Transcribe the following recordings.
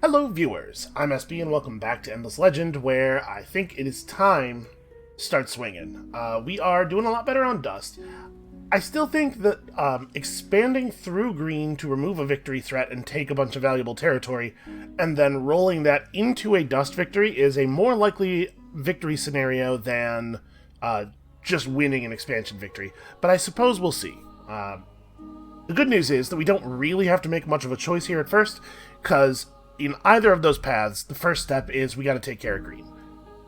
Hello viewers, I'm SB and welcome back to Endless Legend, where I think it is time to start swinging. We are doing a lot better on Dust. I still think that expanding through Green to remove a victory threat and take a bunch of valuable territory, and then rolling that into a Dust victory is a more likely victory scenario than just winning an expansion victory. But I suppose we'll see. The good news is that we don't really have to make much of a choice here at first, because in either of those paths, the first step is we gotta take care of Green.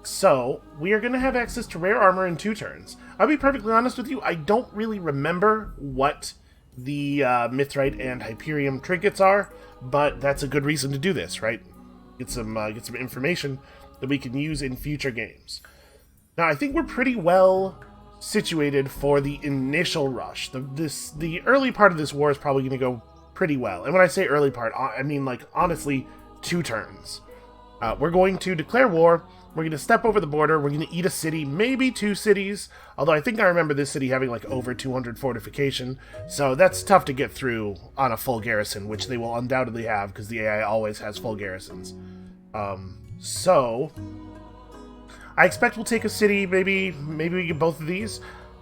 So, we are gonna have access to rare armor in 2 turns. I'll be perfectly honest with you, I don't really remember what the Mithrite and Hyperium trinkets are, but that's a good reason to do this, right? Get some information that we can use in future games. Now, I think we're pretty well situated for the initial rush. The early part of this war is probably gonna go pretty well. And when I say early part, I mean, like, honestly, 2 turns. We're going to declare war, we're going to step over the border, we're going to eat a city, maybe 2 cities, although I think I remember this city having, like, over 200 fortification, so that's tough to get through on a full garrison, which they will undoubtedly have, because the AI always has full garrisons. So I expect we'll take a city, maybe we get both of these,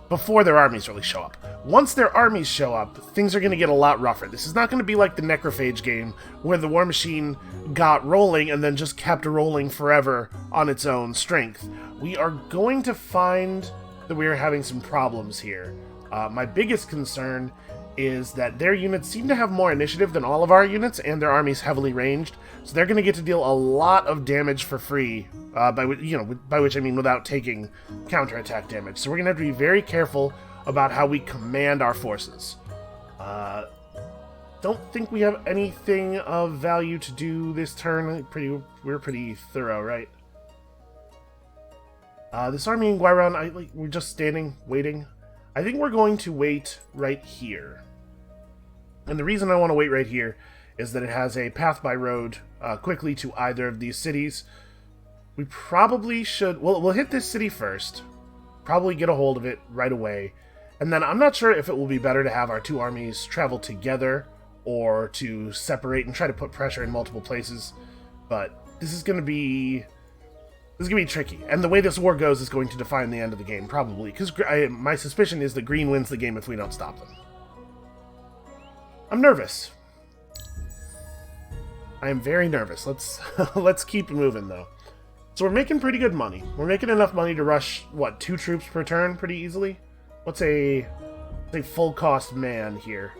before their armies really show up. Once their armies show up, things are going to get a lot rougher. This is not going to be like the Necrophage game, where the War Machine got rolling and then just kept rolling forever on its own strength. We are going to find that we are having some problems here. My biggest concern is that their units seem to have more initiative than all of our units, and their army's heavily ranged, so they're going to get to deal a lot of damage for free, by which I mean without taking counterattack damage. So we're going to have to be very careful about how we command our forces. Don't think we have anything of value to do this turn. We're pretty thorough, right? This army in Guiron, we're just standing, waiting. I think we're going to wait right here. And the reason I want to wait right here is that it has a path by road quickly to either of these cities. We probably should... We'll hit this city first. Probably get a hold of it right away. And then I'm not sure if it will be better to have our 2 armies travel together or to separate and try to put pressure in multiple places. But this is going to be... tricky. And the way this war goes is going to define the end of the game, probably. Because my suspicion is that Green wins the game if we don't stop them. I'm nervous. I am very nervous. Let's keep moving, though. So we're making pretty good money. We're making enough money to rush, 2 troops per turn pretty easily? What's a full-cost man here?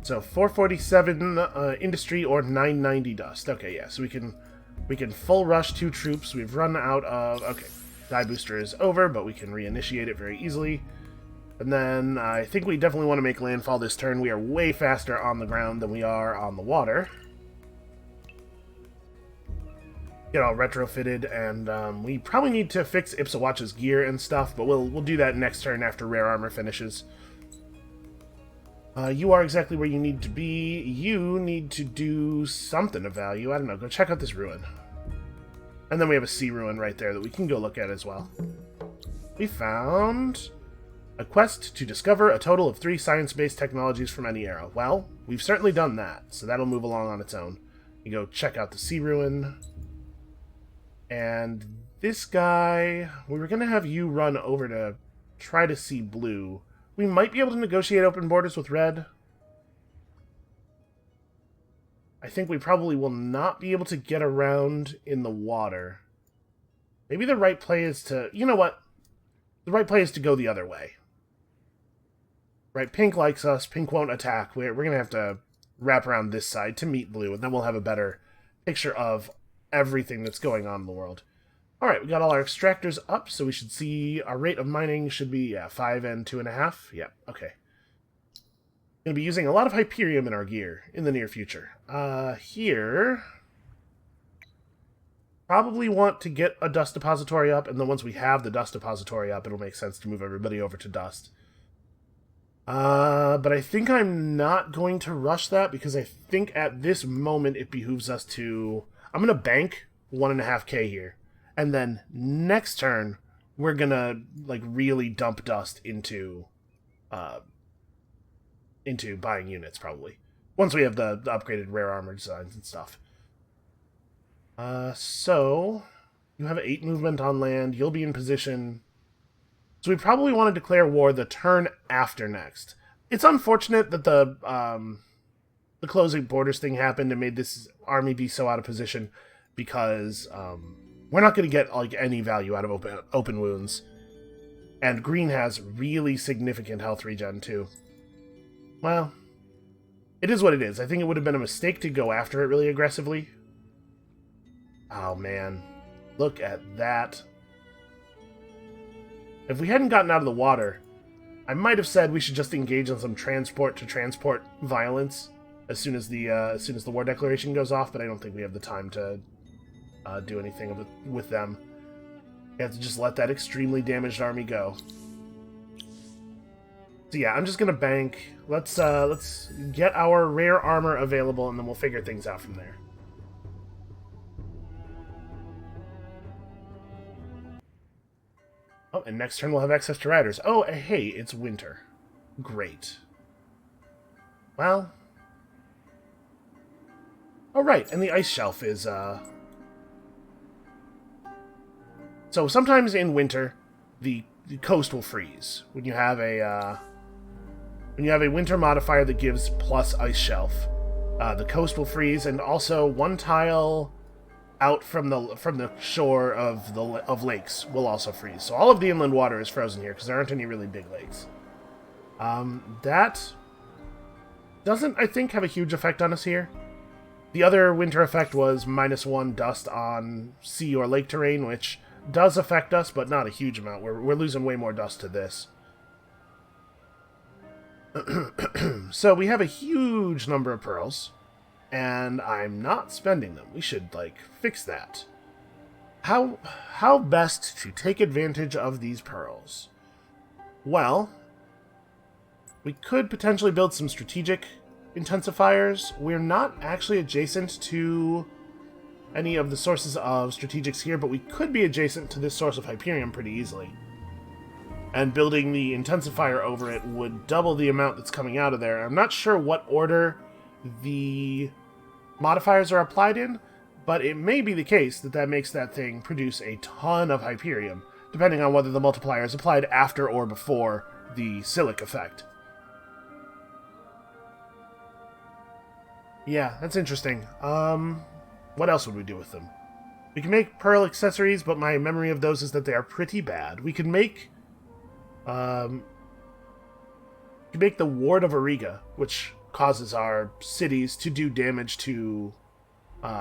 So 447 industry or 990 dust. Okay, yeah, so we can full rush 2 troops. We've run out of... Okay, die booster is over, but we can reinitiate it very easily. And then I think we definitely want to make landfall this turn. We are way faster on the ground than we are on the water. Get all retrofitted, and we probably need to fix Ipsawatch's gear and stuff, but we'll do that next turn after rare armor finishes. You are exactly where you need to be. You need to do something of value. I don't know. Go check out this ruin. And then we have a sea ruin right there that we can go look at as well. We found a quest to discover a total of 3 science-based technologies from any era. Well, we've certainly done that, so that'll move along on its own. You go check out the sea ruin. And this guy... We were going to have you run over to try to see blue. We might be able to negotiate open borders with red. I think we probably will not be able to get around in the water. Maybe the right play is to... You know what? The right play is to go the other way. Right, Pink likes us. Pink won't attack. We're going to have to wrap around this side to meet blue, and then we'll have a better picture of everything that's going on in the world. Alright, we got all our extractors up, so we should see our rate of mining should be 5 and 2.5. Yep, okay. Going to be using a lot of Hyperium in our gear in the near future. Here... Probably want to get a dust depository up, and then once we have the dust depository up, it'll make sense to move everybody over to dust. But I think I'm not going to rush that, because I think at this moment it behooves us to... I'm going to bank 1.5k here. And then next turn, we're gonna, like, really dump dust into into buying units, probably. Once we have the upgraded rare armor designs and stuff. So, you have 8 movement on land. You'll be in position. So we probably want to declare war the turn after next. It's unfortunate that the closing borders thing happened and made this army be so out of position, because we're not going to get like any value out of open wounds. And green has really significant health regen too. Well, it is what it is. I think it would have been a mistake to go after it really aggressively. Oh man, look at that. If we hadn't gotten out of the water, I might have said we should just engage in some transport-to-transport violence as soon as the war declaration goes off, but I don't think we have the time to do anything with them. We have to just let that extremely damaged army go. So yeah, I'm just gonna bank. Let's get our rare armor available, and then we'll figure things out from there. Oh, and next turn we'll have access to riders. Oh, hey, it's winter. Great. Well. Oh, right, and the ice shelf is, So sometimes in winter, the coast will freeze. When you have a winter modifier that gives plus ice shelf, the coast will freeze, and also 1 tile out from the shore of lakes will also freeze. So all of the inland water is frozen here because there aren't any really big lakes. That doesn't, I think, have a huge effect on us here. The other winter effect was -1 dust on sea or lake terrain, which does affect us, but not a huge amount. We're losing way more dust to this. So we have a huge number of pearls, and I'm not spending them. We should, like, fix that. How best to take advantage of these pearls? Well, we could potentially build some strategic intensifiers. We're not actually adjacent to any of the sources of strategics here, but we could be adjacent to this source of Hyperion pretty easily. And building the intensifier over it would double the amount that's coming out of there. I'm not sure what order the modifiers are applied in, but it may be the case that that makes that thing produce a ton of Hyperion, depending on whether the multiplier is applied after or before the Silic effect. Yeah, that's interesting. What else would we do with them? We can make pearl accessories, but my memory of those is that they are pretty bad. We can make the Ward of Auriga, which causes our cities to do damage to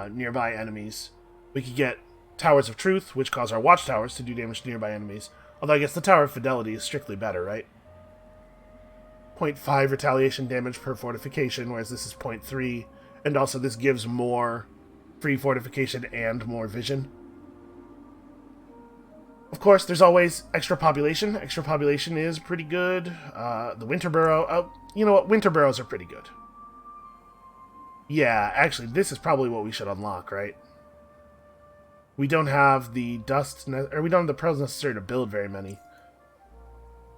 nearby enemies. We could get Towers of Truth, which cause our watchtowers to do damage to nearby enemies. Although I guess the Tower of Fidelity is strictly better, right? 0.5 retaliation damage per fortification, whereas this is 0.3. And also this gives more free fortification and more vision. Of course, there's always extra population. Extra population is pretty good. The Winter Burrow... Oh, you know what? Winter Burrows are pretty good. Yeah, actually, this is probably what we should unlock, right? We don't have the dust... Or we don't have the pearls necessary to build very many.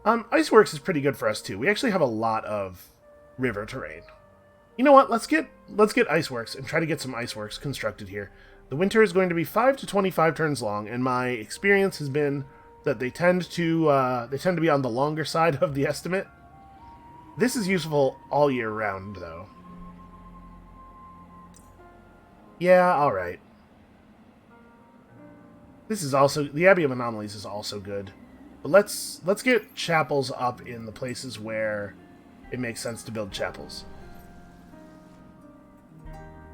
Iceworks is pretty good for us, too. We actually have a lot of river terrain. You know what? Let's get Iceworks and try to get some Iceworks constructed here. The winter is going to be 5 to 25 turns long, and my experience has been that they tend to be on the longer side of the estimate. This is useful all year round, though. Yeah, all right. This is also the Abbey of Anomalies is also good, but let's get chapels up in the places where it makes sense to build chapels.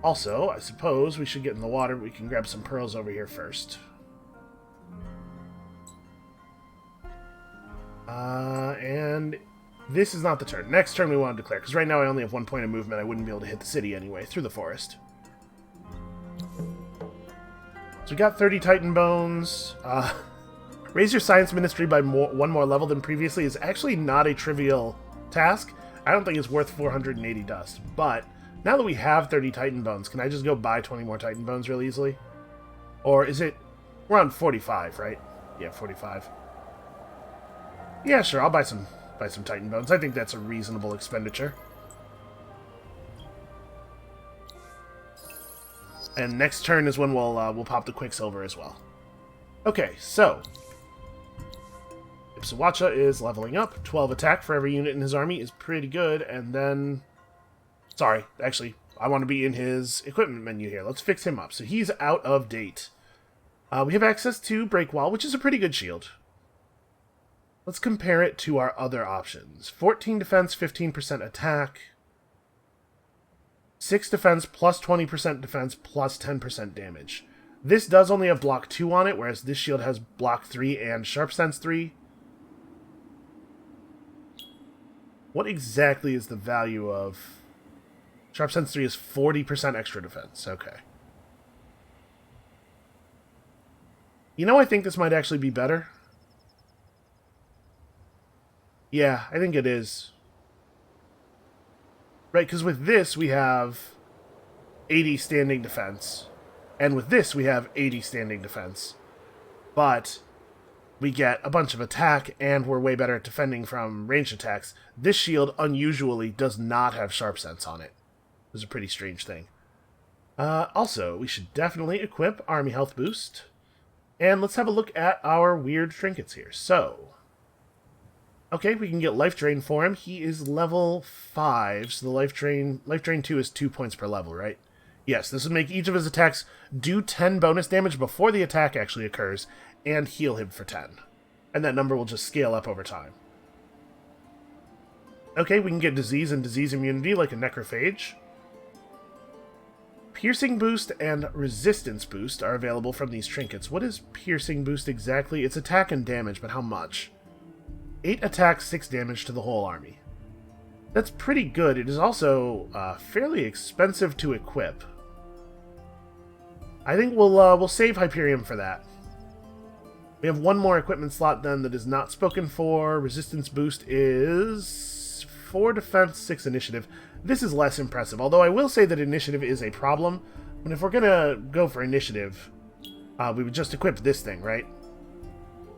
Also, I suppose we should get in the water, but we can grab some pearls over here first. And this is not the turn. Next turn we want to declare, because right now I only have 1 point of movement. I wouldn't be able to hit the city anyway, through the forest. So we got 30 Titan Bones. Raise your Science Ministry by 1 more level than previously is actually not a trivial task. I don't think it's worth 480 dust, but... Now that we have 30 Titan Bones, can I just go buy 20 more Titan Bones real easily? Or is it... We're on 45, right? Yeah, 45. Yeah, sure, I'll buy some Titan Bones. I think that's a reasonable expenditure. And next turn is when we'll pop the Quicksilver as well. Okay, so Ipsawacha is leveling up. 12 attack for every unit in his army is pretty good. And then... Sorry, actually, I want to be in his equipment menu here. Let's fix him up. So he's out of date. We have access to Break Wall, which is a pretty good shield. Let's compare it to our other options. 14 defense, 15% attack. 6 defense, plus 20% defense, plus 10% damage. This does only have block 2 on it, whereas this shield has block 3 and sharp sense 3. What exactly is the value of... Sharp sense 3 is 40% extra defense. Okay. You know, I think this might actually be better. Yeah, I think it is. Right, because with this we have 80 standing defense. And with this we have 80 standing defense. But we get a bunch of attack, and we're way better at defending from ranged attacks. This shield, unusually, does not have sharp sense on it. It was a pretty strange thing. Also, we should definitely equip Army Health Boost. And let's have a look at our weird trinkets here. So, okay, we can get Life Drain for him. He is level 5, so the Life Drain 2 is 2 points per level, right? Yes, this would make each of his attacks do 10 bonus damage before the attack actually occurs, and heal him for 10. And that number will just scale up over time. Okay, we can get Disease and Disease Immunity like a Necrophage. Piercing Boost and Resistance Boost are available from these trinkets. What is Piercing Boost exactly? It's attack and damage, but how much? 8 attack, 6 damage to the whole army. That's pretty good. It is also fairly expensive to equip. I think we'll save Hyperion for that. We have one more equipment slot then that is not spoken for. Resistance Boost is 4 defense, 6 initiative. This is less impressive, although I will say that initiative is a problem. But if we're going to go for initiative, we would just equip this thing, right?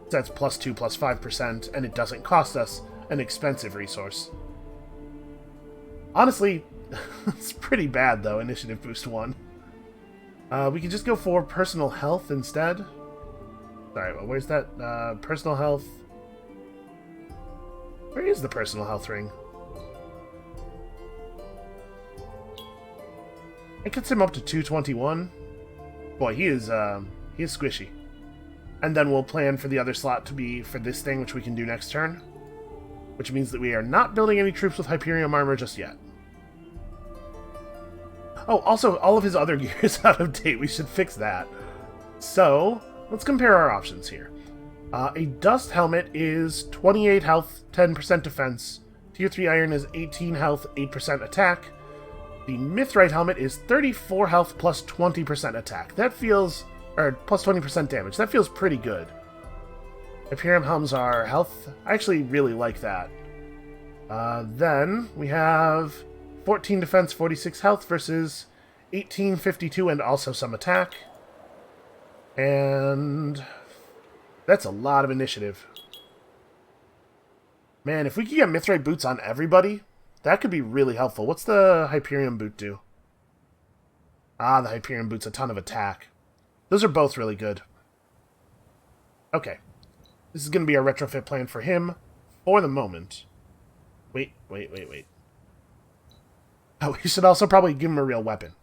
That's plus 2, plus 5%, and it doesn't cost us an expensive resource. Honestly, it's pretty bad, though, Initiative Boost 1. We could just go for Personal Health instead. Sorry, well, where's that? Personal Health. Where is the Personal Health ring? It gets him up to 221. Boy, he is squishy. And then we'll plan for the other slot to be for this thing, which we can do next turn. Which means that we are not building any troops with Hyperion armor just yet. Oh, also, all of his other gear is out of date. We should fix that. So, let's compare our options here. A Dust Helmet is 28 health, 10% defense. Tier 3 Iron is 18 health, 8% attack. The Mithrite Helmet is 34 health plus 20% attack. That feels... or plus 20% damage. That feels pretty good. Hyperion Helms are health. I actually really like that. Then we have 14 defense, 46 health versus 18, 52, and also some attack. And that's a lot of initiative. Man, if we could get Mithrite boots on everybody, that could be really helpful. What's the Hyperion boot do? Ah, the Hyperion boot's a ton of attack. Those are both really good. Okay. This is going to be our retrofit plan for him for the moment. Wait. Oh, we should also probably give him a real weapon.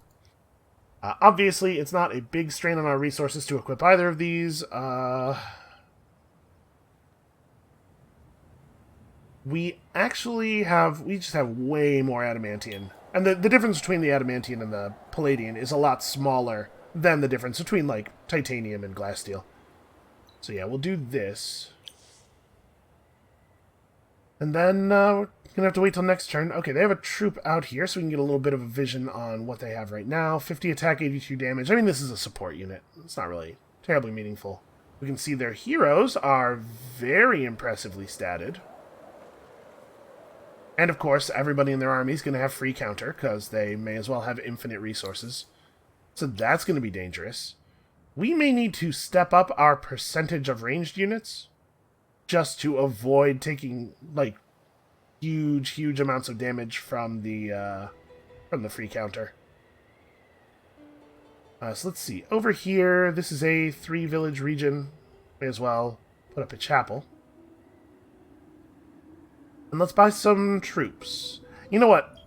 Obviously, it's not a big strain on our resources to equip either of these. We just have way more Adamantium. And the difference between the Adamantium and the Palladium is a lot smaller than the difference between, like, Titanium and Glass Steel. So yeah, we'll do this. And then we're going to have to wait till next turn. Okay, they have a troop out here, so we can get a little bit of a vision on what they have right now. 50 attack, 82 damage. I mean, this is a support unit. It's not really terribly meaningful. We can see their heroes are very impressively statted. And of course, everybody in their army is going to have free counter, because they may as well have infinite resources. So that's going to be dangerous. We may need to step up our percentage of ranged units, just to avoid taking, like, huge amounts of damage from the free counter. So let's see. Over here, this is a 3-village region. May as well put up a chapel. And let's buy some troops. You know what?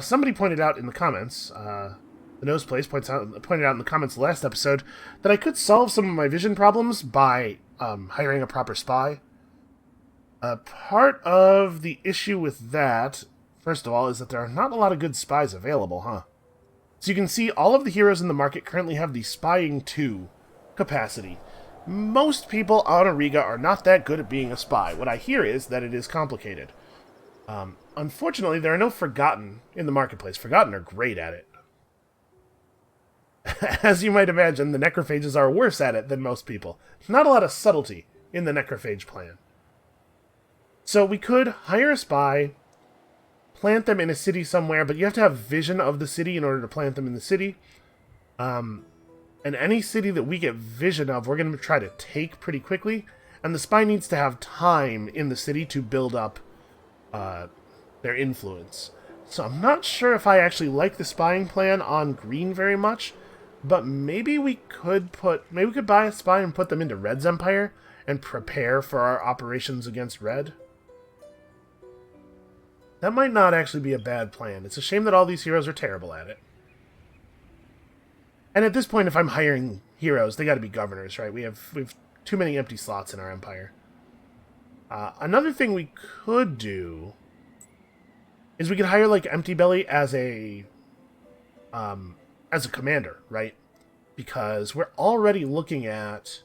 Somebody pointed out in the comments, the Nose Place pointed out in the comments last episode, that I could solve some of my vision problems by hiring a proper spy. Part of the issue with that, first of all, is that there are not a lot of good spies available, huh? So you can see all of the heroes in the market currently have the Spying 2 capacity. Most people on Ariga are not that good at being a spy. What I hear is that it is complicated. Unfortunately, there are no Forgotten in the marketplace. Forgotten are great at it. As you might imagine, the Necrophages are worse at it than most people. Not a lot of subtlety in the Necrophage plan. So we could hire a spy, plant them in a city somewhere, but you have to have vision of the city in order to plant them in the city. And any city that we get vision of, we're going to try to take pretty quickly. And the spy needs to have time in the city to build up their influence. So I'm not sure if I actually like the spying plan on green very much, but maybe we could buy a spy and put them into Red's Empire and prepare for our operations against Red. That might not actually be a bad plan. It's a shame that all these heroes are terrible at it. And at this point, if I'm hiring heroes, they got to be governors, right? We have too many empty slots in our empire. Another thing we could do is we could hire like Empty Belly as a commander, right? Because we're already looking at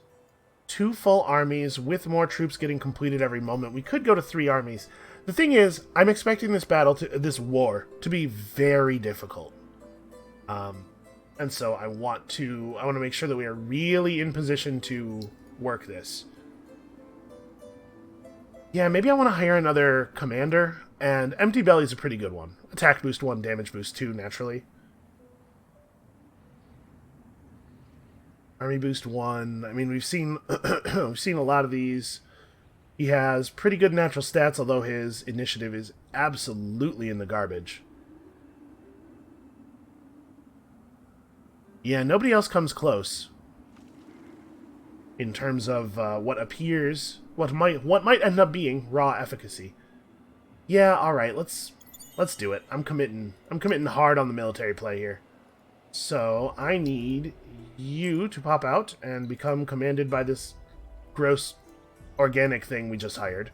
2 full armies with more troops getting completed every moment. We could go to 3 armies. The thing is, I'm expecting this war to be very difficult. And so I want to make sure that we are really in position to work this. Yeah, maybe I want to hire another commander, and Empty Belly's a pretty good one. Attack boost 1, damage boost 2, naturally. Army boost 1. I mean, we've seen a lot of these. He has pretty good natural stats, although his initiative is absolutely in the garbage. Yeah, nobody else comes close in terms of what might end up being raw efficacy. Yeah, all right, let's do it. I'm committing hard on the military play here. So I need you to pop out and become commanded by this gross organic thing we just hired.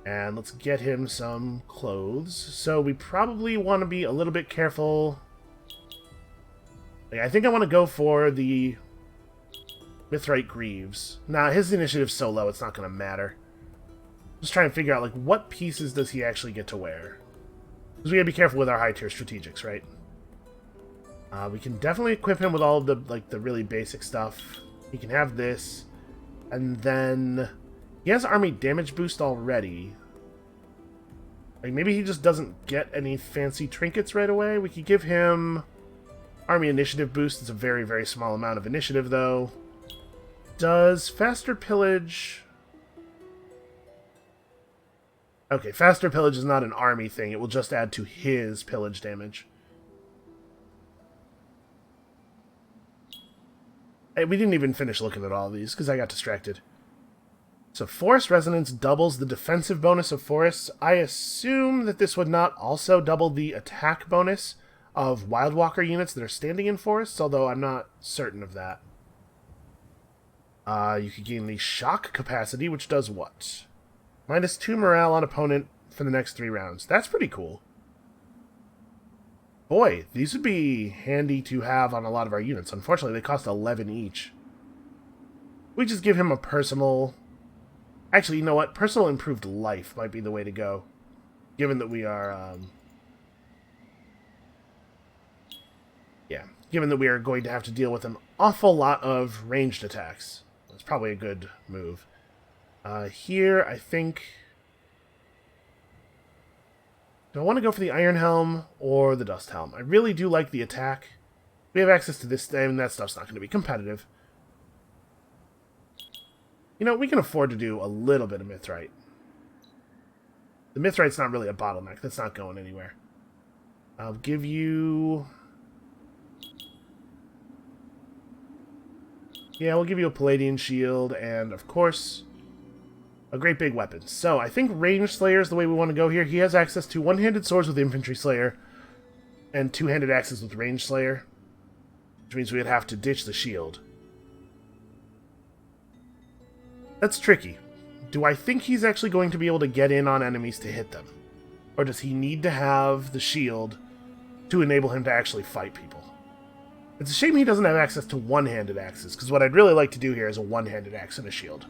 And let's get him some clothes. So we probably want to be a little bit careful. Like, I think I want to go for the Mithrite Greaves. Nah, his initiative's so low it's not going to matter. Just trying to figure out, like, what pieces does he actually get to wear? Because we gotta be careful with our high-tier strategics, right? We can definitely equip him with all of the really basic stuff. He can have this. And then he has army damage boost already. Like, maybe he just doesn't get any fancy trinkets right away. We could give him army initiative boost. It's a very, very small amount of initiative, though. Does faster pillage... Okay, faster pillage is not an army thing. It will just add to his pillage damage. Hey, we didn't even finish looking at all of these because I got distracted. So Forest Resonance doubles the defensive bonus of forests. I assume that this would not also double the attack bonus of Wildwalker units that are standing in forests, although I'm not certain of that. You could gain the Shock capacity, which does what? -2 morale on opponent for the next 3 rounds. That's pretty cool. Boy, these would be handy to have on a lot of our units. Unfortunately, they cost 11 each. We just give him a personal... Actually, you know what? Personal improved life might be the way to go. Given that we are... Given that we are going to have to deal with an awful lot of ranged attacks. That's probably a good move. Here, I think... Do I want to go for the Iron Helm or the Dust Helm? I really do like the attack. We have access to this, and that stuff's not going to be competitive. You know, we can afford to do a little bit of Mithrite. The Mithrite's not really a bottleneck. That's not going anywhere. I'll give you... Yeah, we'll give you a Palladian shield, and of course, a great big weapon. So, I think Range Slayer is the way we want to go here. He has access to one-handed swords with Infantry Slayer, and two-handed axes with Range Slayer, which means we would have to ditch the shield. That's tricky. Do I think he's actually going to be able to get in on enemies to hit them? Or does he need to have the shield to enable him to actually fight people? It's a shame he doesn't have access to one-handed axes, because what I'd really like to do here is a one-handed axe and a shield.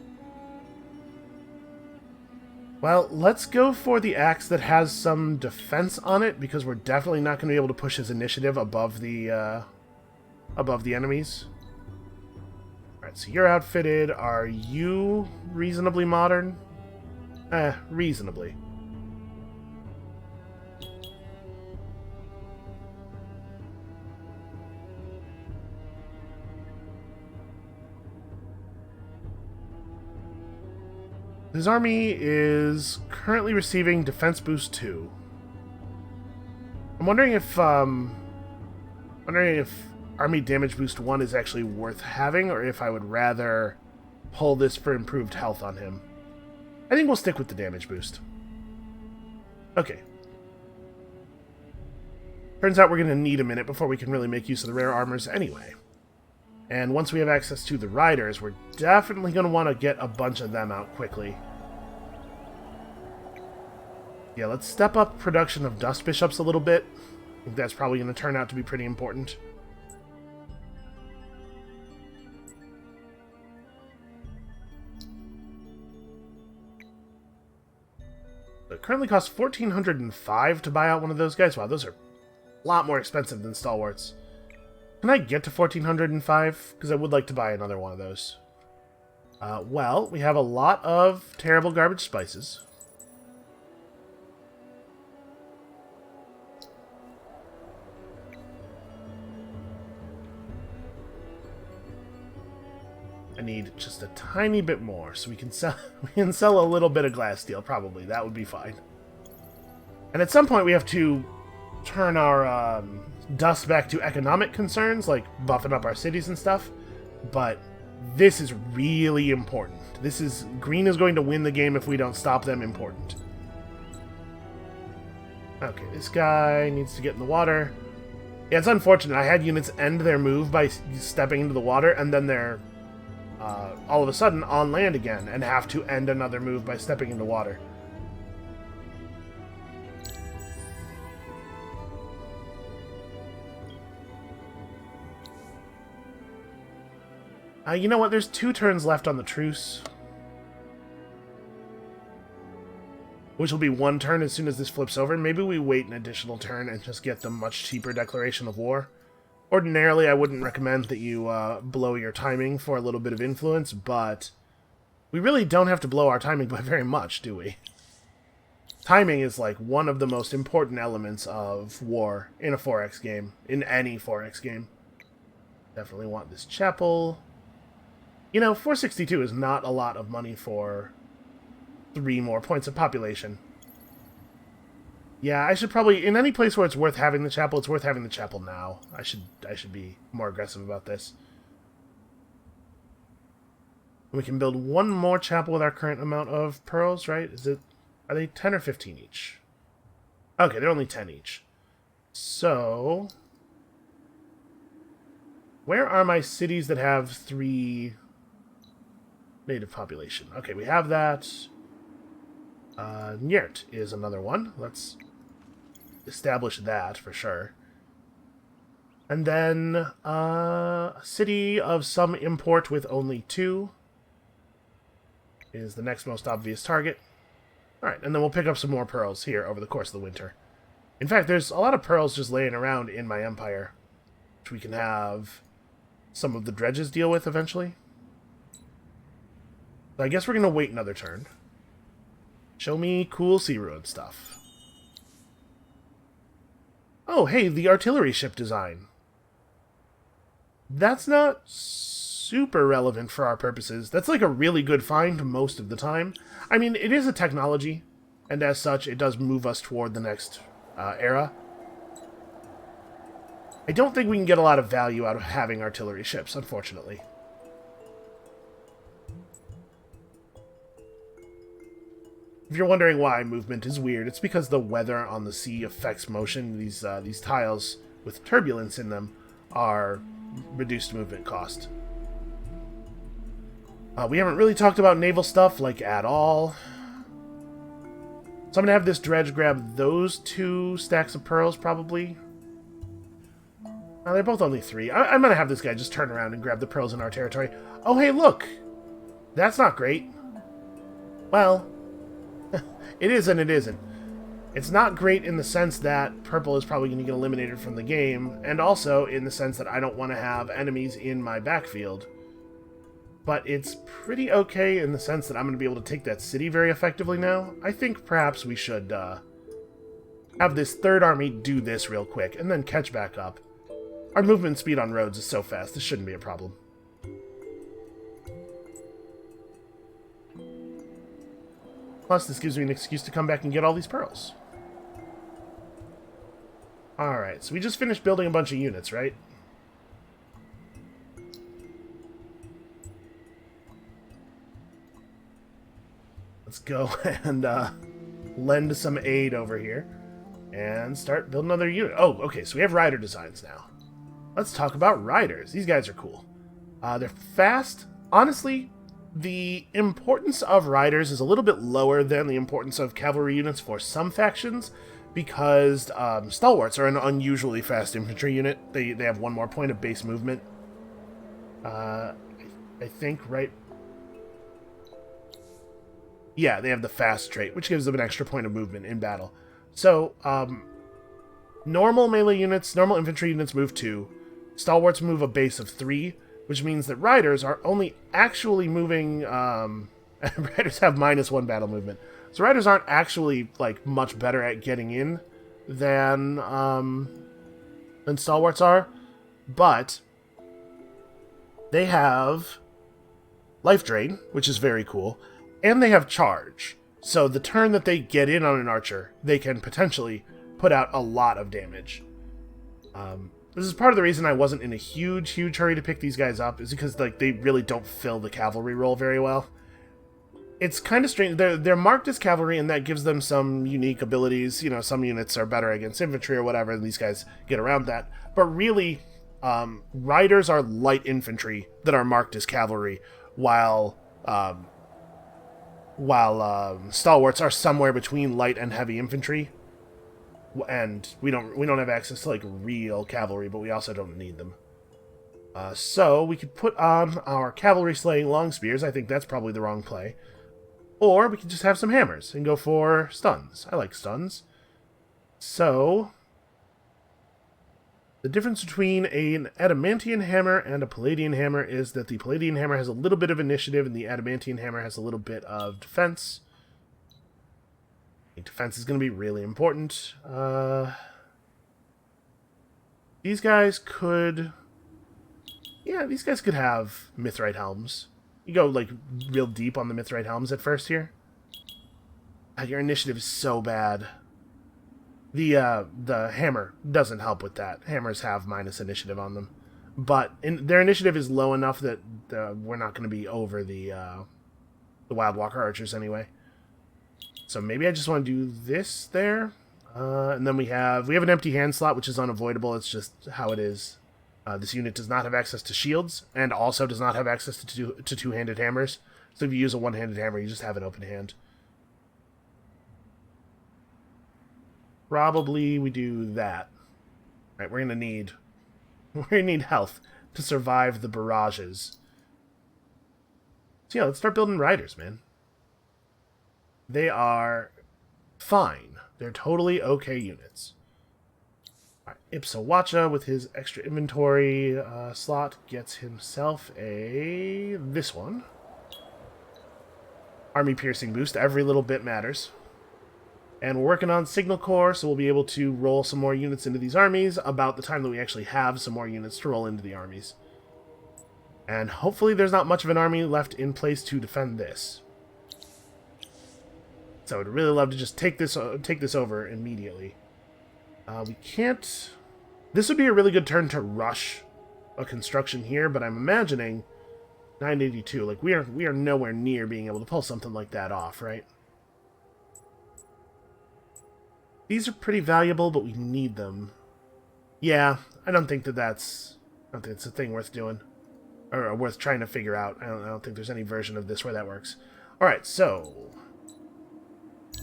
Well, let's go for the axe that has some defense on it, because we're definitely not going to be able to push his initiative above the enemies. Alright, so you're outfitted. Are you reasonably modern? Reasonably. His army is currently receiving Defense Boost 2. I'm wondering if Army Damage Boost 1 is actually worth having, or if I would rather pull this for improved health on him. I think we'll stick with the damage boost. Okay. Turns out we're going to need a minute before we can really make use of the rare armors anyway. And once we have access to the riders, we're definitely going to want to get a bunch of them out quickly. Yeah, let's step up production of Dust Bishops a little bit. I think that's probably going to turn out to be pretty important. It currently costs 1,405 to buy out one of those guys. Wow, those are a lot more expensive than Stalwarts. Can I get to 1,405? Because I would like to buy another one of those. Well, we have a lot of terrible garbage spices. I need just a tiny bit more, so we can sell a little bit of glass steel, probably. That would be fine. And at some point we have to turn our dust back to economic concerns, like buffing up our cities and stuff. But this is really important. Green is going to win the game if we don't stop them important. Okay, this guy needs to get in the water. Yeah, it's unfortunate. I had units end their move by stepping into the water, and then they're all of a sudden on land again and have to end another move by stepping into water. You know what? There's 2 turns left on the truce, which will be 1 turn as soon as this flips over. Maybe we wait an additional turn and just get the much cheaper declaration of war. Ordinarily, I wouldn't recommend that you blow your timing for a little bit of influence, but we really don't have to blow our timing by very much, do we? Timing is like one of the most important elements of war in a 4X game, in any 4X game. Definitely want this chapel. You know, 462 is not a lot of money for 3 more points of population. Yeah, I should probably, in any place where it's worth having the chapel, it's worth having the chapel now. I should be more aggressive about this. We can build 1 more chapel with our current amount of pearls, right? Are they 10 or 15 each? Okay, they're only 10 each. So, where are my cities that have 3 native population? Okay, we have that. Nyert is another one. Let's establish that for sure. And then a city of some import with only 2 is the next most obvious target. Alright, and then we'll pick up some more pearls here over the course of the winter. In fact, there's a lot of pearls just laying around in my empire, which we can have some of the dredges deal with eventually. So I guess we're going to wait another turn. Show me cool sea ruin stuff. Oh, hey, the artillery ship design. That's not super relevant for our purposes. That's like a really good find most of the time. I mean, it is a technology, and as such, it does move us toward the next era. I don't think we can get a lot of value out of having artillery ships, unfortunately. If you're wondering why movement is weird, it's because the weather on the sea affects motion. These tiles with turbulence in them are reduced movement cost. We haven't really talked about naval stuff, like, at all. So I'm going to have this dredge grab those 2 stacks of pearls, probably. They're both only 3. I'm going to have this guy just turn around and grab the pearls in our territory. Oh, hey, look! That's not great. Well, it is and it isn't. It's not great in the sense that purple is probably going to get eliminated from the game, and also in the sense that I don't want to have enemies in my backfield. But it's pretty okay in the sense that I'm going to be able to take that city very effectively now. I think perhaps we should have this third army do this real quick, and then catch back up. Our movement speed on roads is so fast, this shouldn't be a problem. Plus, this gives me an excuse to come back and get all these pearls. Alright, so we just finished building a bunch of units, right? Let's go and lend some aid over here and start building another unit. Oh, okay, so we have rider designs now. Let's talk about riders. These guys are cool. They're fast. Honestly, the importance of riders is a little bit lower than the importance of cavalry units for some factions, because stalwarts are an unusually fast infantry unit. They have 1 more point of base movement. I think, right? Yeah, they have the fast trait, which gives them an extra point of movement in battle. So, normal melee units, normal infantry units move 2. Stalwarts move a base of 3, which means that riders are only actually moving... riders have -1 battle movement. So riders aren't actually, like, much better at getting in than stalwarts are. But they have life drain, which is very cool. And they have charge. So the turn that they get in on an archer, they can potentially put out a lot of damage. This is part of the reason I wasn't in a huge hurry to pick these guys up, is because, like, they really don't fill the cavalry role very well. It's kind of strange. They're marked as cavalry, and that gives them some unique abilities. You know, some units are better against infantry or whatever, and these guys get around that. But really, riders are light infantry that are marked as cavalry, while stalwarts are somewhere between light and heavy infantry. And we don't have access to, like, real cavalry, but we also don't need them. So we could put on our cavalry slaying long spears. I think that's probably the wrong play. Or we could just have some hammers and go for stuns. I like stuns. So the difference between an adamantian hammer and a palladian hammer is that the palladian hammer has a little bit of initiative and the adamantian hammer has a little bit of defense. I think defense is going to be really important. These guys could... Yeah, these guys could have mithrite helms. You go, like, real deep on the mithrite helms at first here. Your initiative is so bad. The hammer doesn't help with that. Hammers have minus initiative on them. But their initiative is low enough that we're not going to be over the Wild Walker archers anyway. So maybe I just want to do this there. And then we have an empty hand slot, which is unavoidable. It's just how it is. This unit does not have access to shields, and also does not have access to two-handed hammers. So if you use a one-handed hammer, you just have an open hand. Probably we do that. Right, we're gonna need health to survive the barrages. So yeah, let's start building riders, man. They are fine. They're totally okay units. Right, Ipsawacha, with his extra inventory slot, gets himself this one. Army piercing boost. Every little bit matters. And we're working on Signal Corps, so we'll be able to roll some more units into these armies about the time that we actually have some more units to roll into the armies. And hopefully there's not much of an army left in place to defend this. So I'd really love to just take this over immediately. We can't... This would be a really good turn to rush a construction here, but I'm imagining 982. Like, we are nowhere near being able to pull something like that off, right? These are pretty valuable, but we need them. Yeah, I don't think that's a thing worth doing. Or worth trying to figure out. I don't think there's any version of this where that works. Alright, so...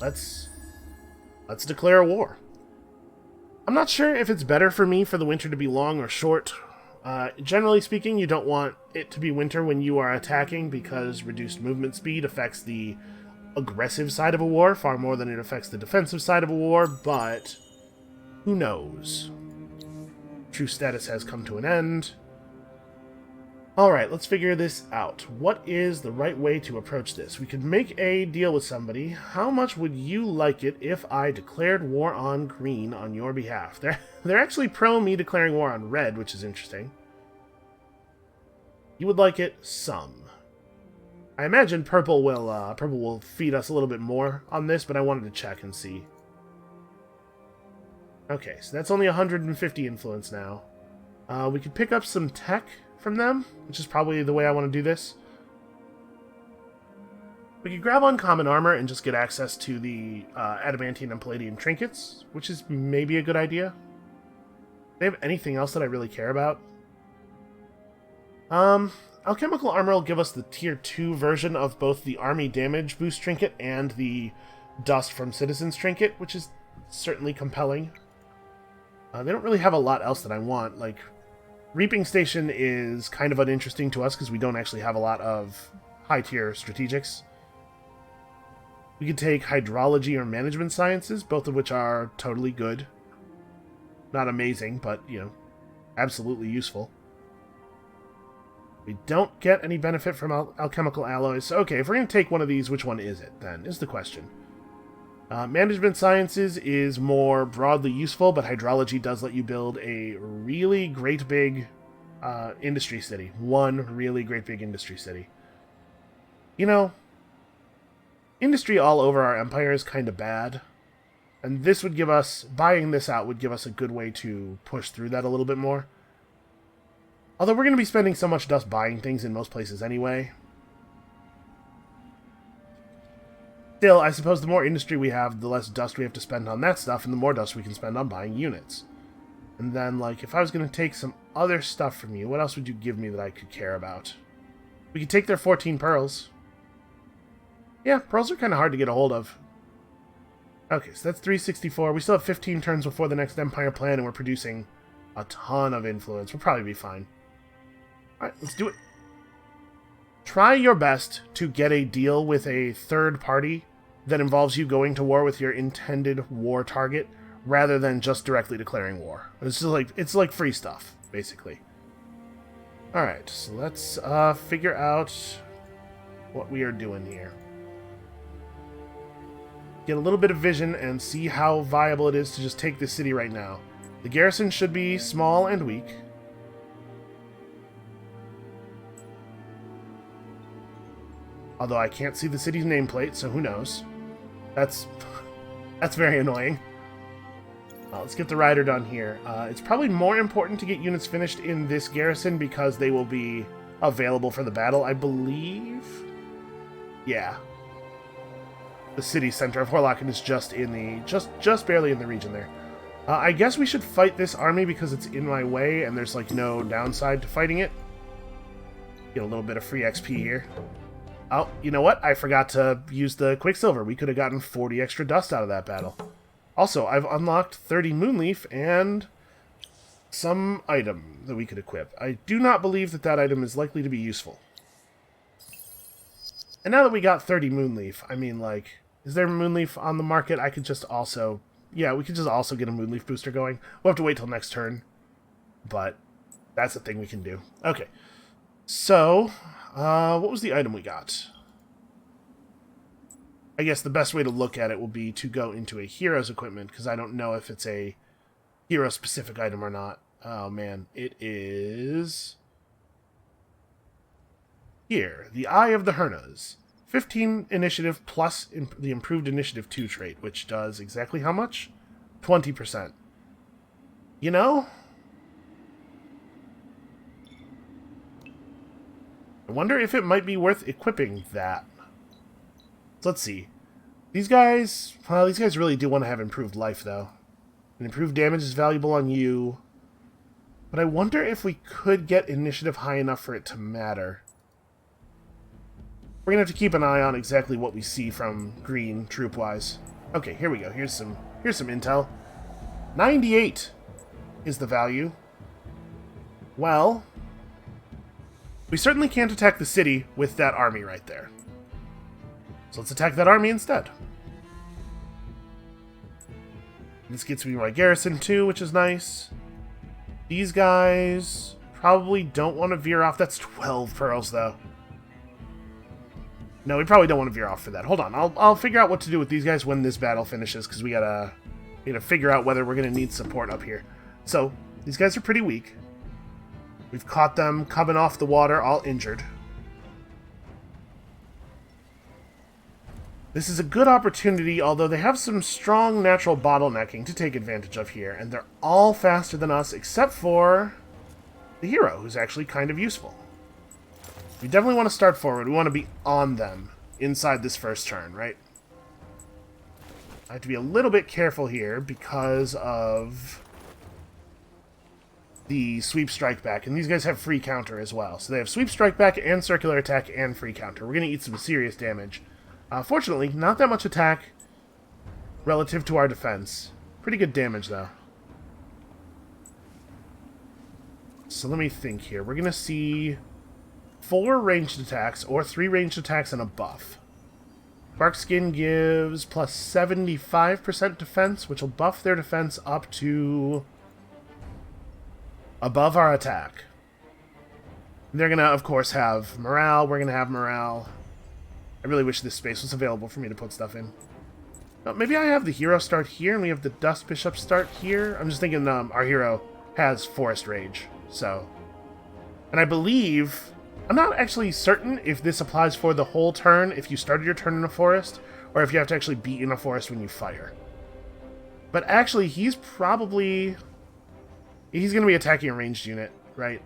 Let's declare a war. I'm not sure if it's better for me for the winter to be long or short. Generally speaking, you don't want it to be winter when you are attacking because reduced movement speed affects the aggressive side of a war far more than it affects the defensive side of a war, but who knows? True status has come to an end. Alright, let's figure this out. What is the right way to approach this? We could make a deal with somebody. How much would you like it if I declared war on green on your behalf? They're actually pro me declaring war on red, which is interesting. You would like it some. I imagine purple will feed us a little bit more on this, but I wanted to check and see. Okay, so that's only 150 influence now. We could pick up some tech from them, which is probably the way I want to do this. We could grab uncommon armor and just get access to the adamantine and palladium trinkets, which is maybe a good idea. Do they have anything else that I really care about? Alchemical armor will give us the tier 2 version of both the army damage boost trinket and the dust from citizens trinket, which is certainly compelling. They don't really have a lot else that I want. Like, Reaping Station is kind of uninteresting to us because we don't actually have a lot of high-tier strategics. We could take Hydrology or Management Sciences, both of which are totally good. Not amazing, but, you know, absolutely useful. We don't get any benefit from alchemical alloys. So, okay, if we're going to take one of these, which one is it, then, is the question. Management Sciences is more broadly useful, but Hydrology does let you build a really great big industry city. One really great big industry city. You know, industry all over our empire is kind of bad. And this would give us, buying this out would give us a good way to push through that a little bit more. Although we're going to be spending so much dust buying things in most places anyway. Still, I suppose the more industry we have, the less dust we have to spend on that stuff, and the more dust we can spend on buying units. And then, like, if I was going to take some other stuff from you, what else would you give me that I could care about? We could take their 14 pearls. Yeah, pearls are kind of hard to get a hold of. Okay, so that's 364. We still have 15 turns before the next Empire plan, and we're producing a ton of influence. We'll probably be fine. Alright, let's do it. Try your best to get a deal with a third party that involves you going to war with your intended war target, rather than just directly declaring war. It's like free stuff, basically. Alright, so let's figure out what we are doing here. Get a little bit of vision and see how viable it is to just take this city right now. The garrison should be small and weak. Although I can't see the city's nameplate, so who knows. That's very annoying. Let's get the rider done here. It's probably more important to get units finished in this garrison because they will be available for the battle, I believe. Yeah. The city center of Horlocken is just in the just barely in the region there. I guess we should fight this army because it's in my way and there's like no downside to fighting it. Get a little bit of free XP here. Oh, you know what? I forgot to use the Quicksilver. We could have gotten 40 extra dust out of that battle. Also, I've unlocked 30 Moonleaf and some item that we could equip. I do not believe that that item is likely to be useful. And now that we got 30 Moonleaf, I mean, like, is there Moonleaf on the market? I could just also... Yeah, we could just also get a Moonleaf booster going. We'll have to wait till next turn. But that's a thing we can do. Okay. So... what was the item we got? I guess the best way to look at it will be to go into a hero's equipment, because I don't know if it's a hero-specific item or not. Oh, man. It is... here. The Eye of the Hernas. 15 initiative plus the improved initiative 2 trait, which does exactly how much? 20%. You know... I wonder if it might be worth equipping that. So let's see. These guys, well, these guys really do want to have improved life, though. And improved damage is valuable on you. But I wonder if we could get initiative high enough for it to matter. We're going to have to keep an eye on exactly what we see from green, troop-wise. Okay, here we go. Here's some intel. 98 is the value. Well, we certainly can't attack the city with that army right there. So let's attack that army instead. This gets me my garrison too, which is nice. These guys probably don't want to veer off. That's 12 pearls, though. No, we probably don't want to veer off for that. Hold on, I'll figure out what to do with these guys when this battle finishes, because we gotta figure out whether we're gonna need support up here. So these guys are pretty weak. We've caught them coming off the water, all injured. This is a good opportunity, although they have some strong natural bottlenecking to take advantage of here, and they're all faster than us, except for the hero, who's actually kind of useful. We definitely want to start forward. We want to be on them inside this first turn, right? I have to be a little bit careful here because of the sweep strike back, and these guys have free counter as well. So they have sweep strike back and circular attack and free counter. We're going to eat some serious damage. Fortunately, not that much attack relative to our defense. Pretty good damage, though. So let me think here. We're going to see 4 ranged attacks, or 3 ranged attacks and a buff. Barkskin gives plus 75% defense, which will buff their defense up to above our attack. They're going to, of course, have morale. We're going to have morale. I really wish this space was available for me to put stuff in. Maybe I have the hero start here, and we have the Dust Bishop start here. I'm just thinking our hero has Forest Rage, so... And I believe... I'm not actually certain if this applies for the whole turn, if you started your turn in a forest, or if you have to actually be in a forest when you fire. But actually, he's probably... He's going to be attacking a ranged unit, right?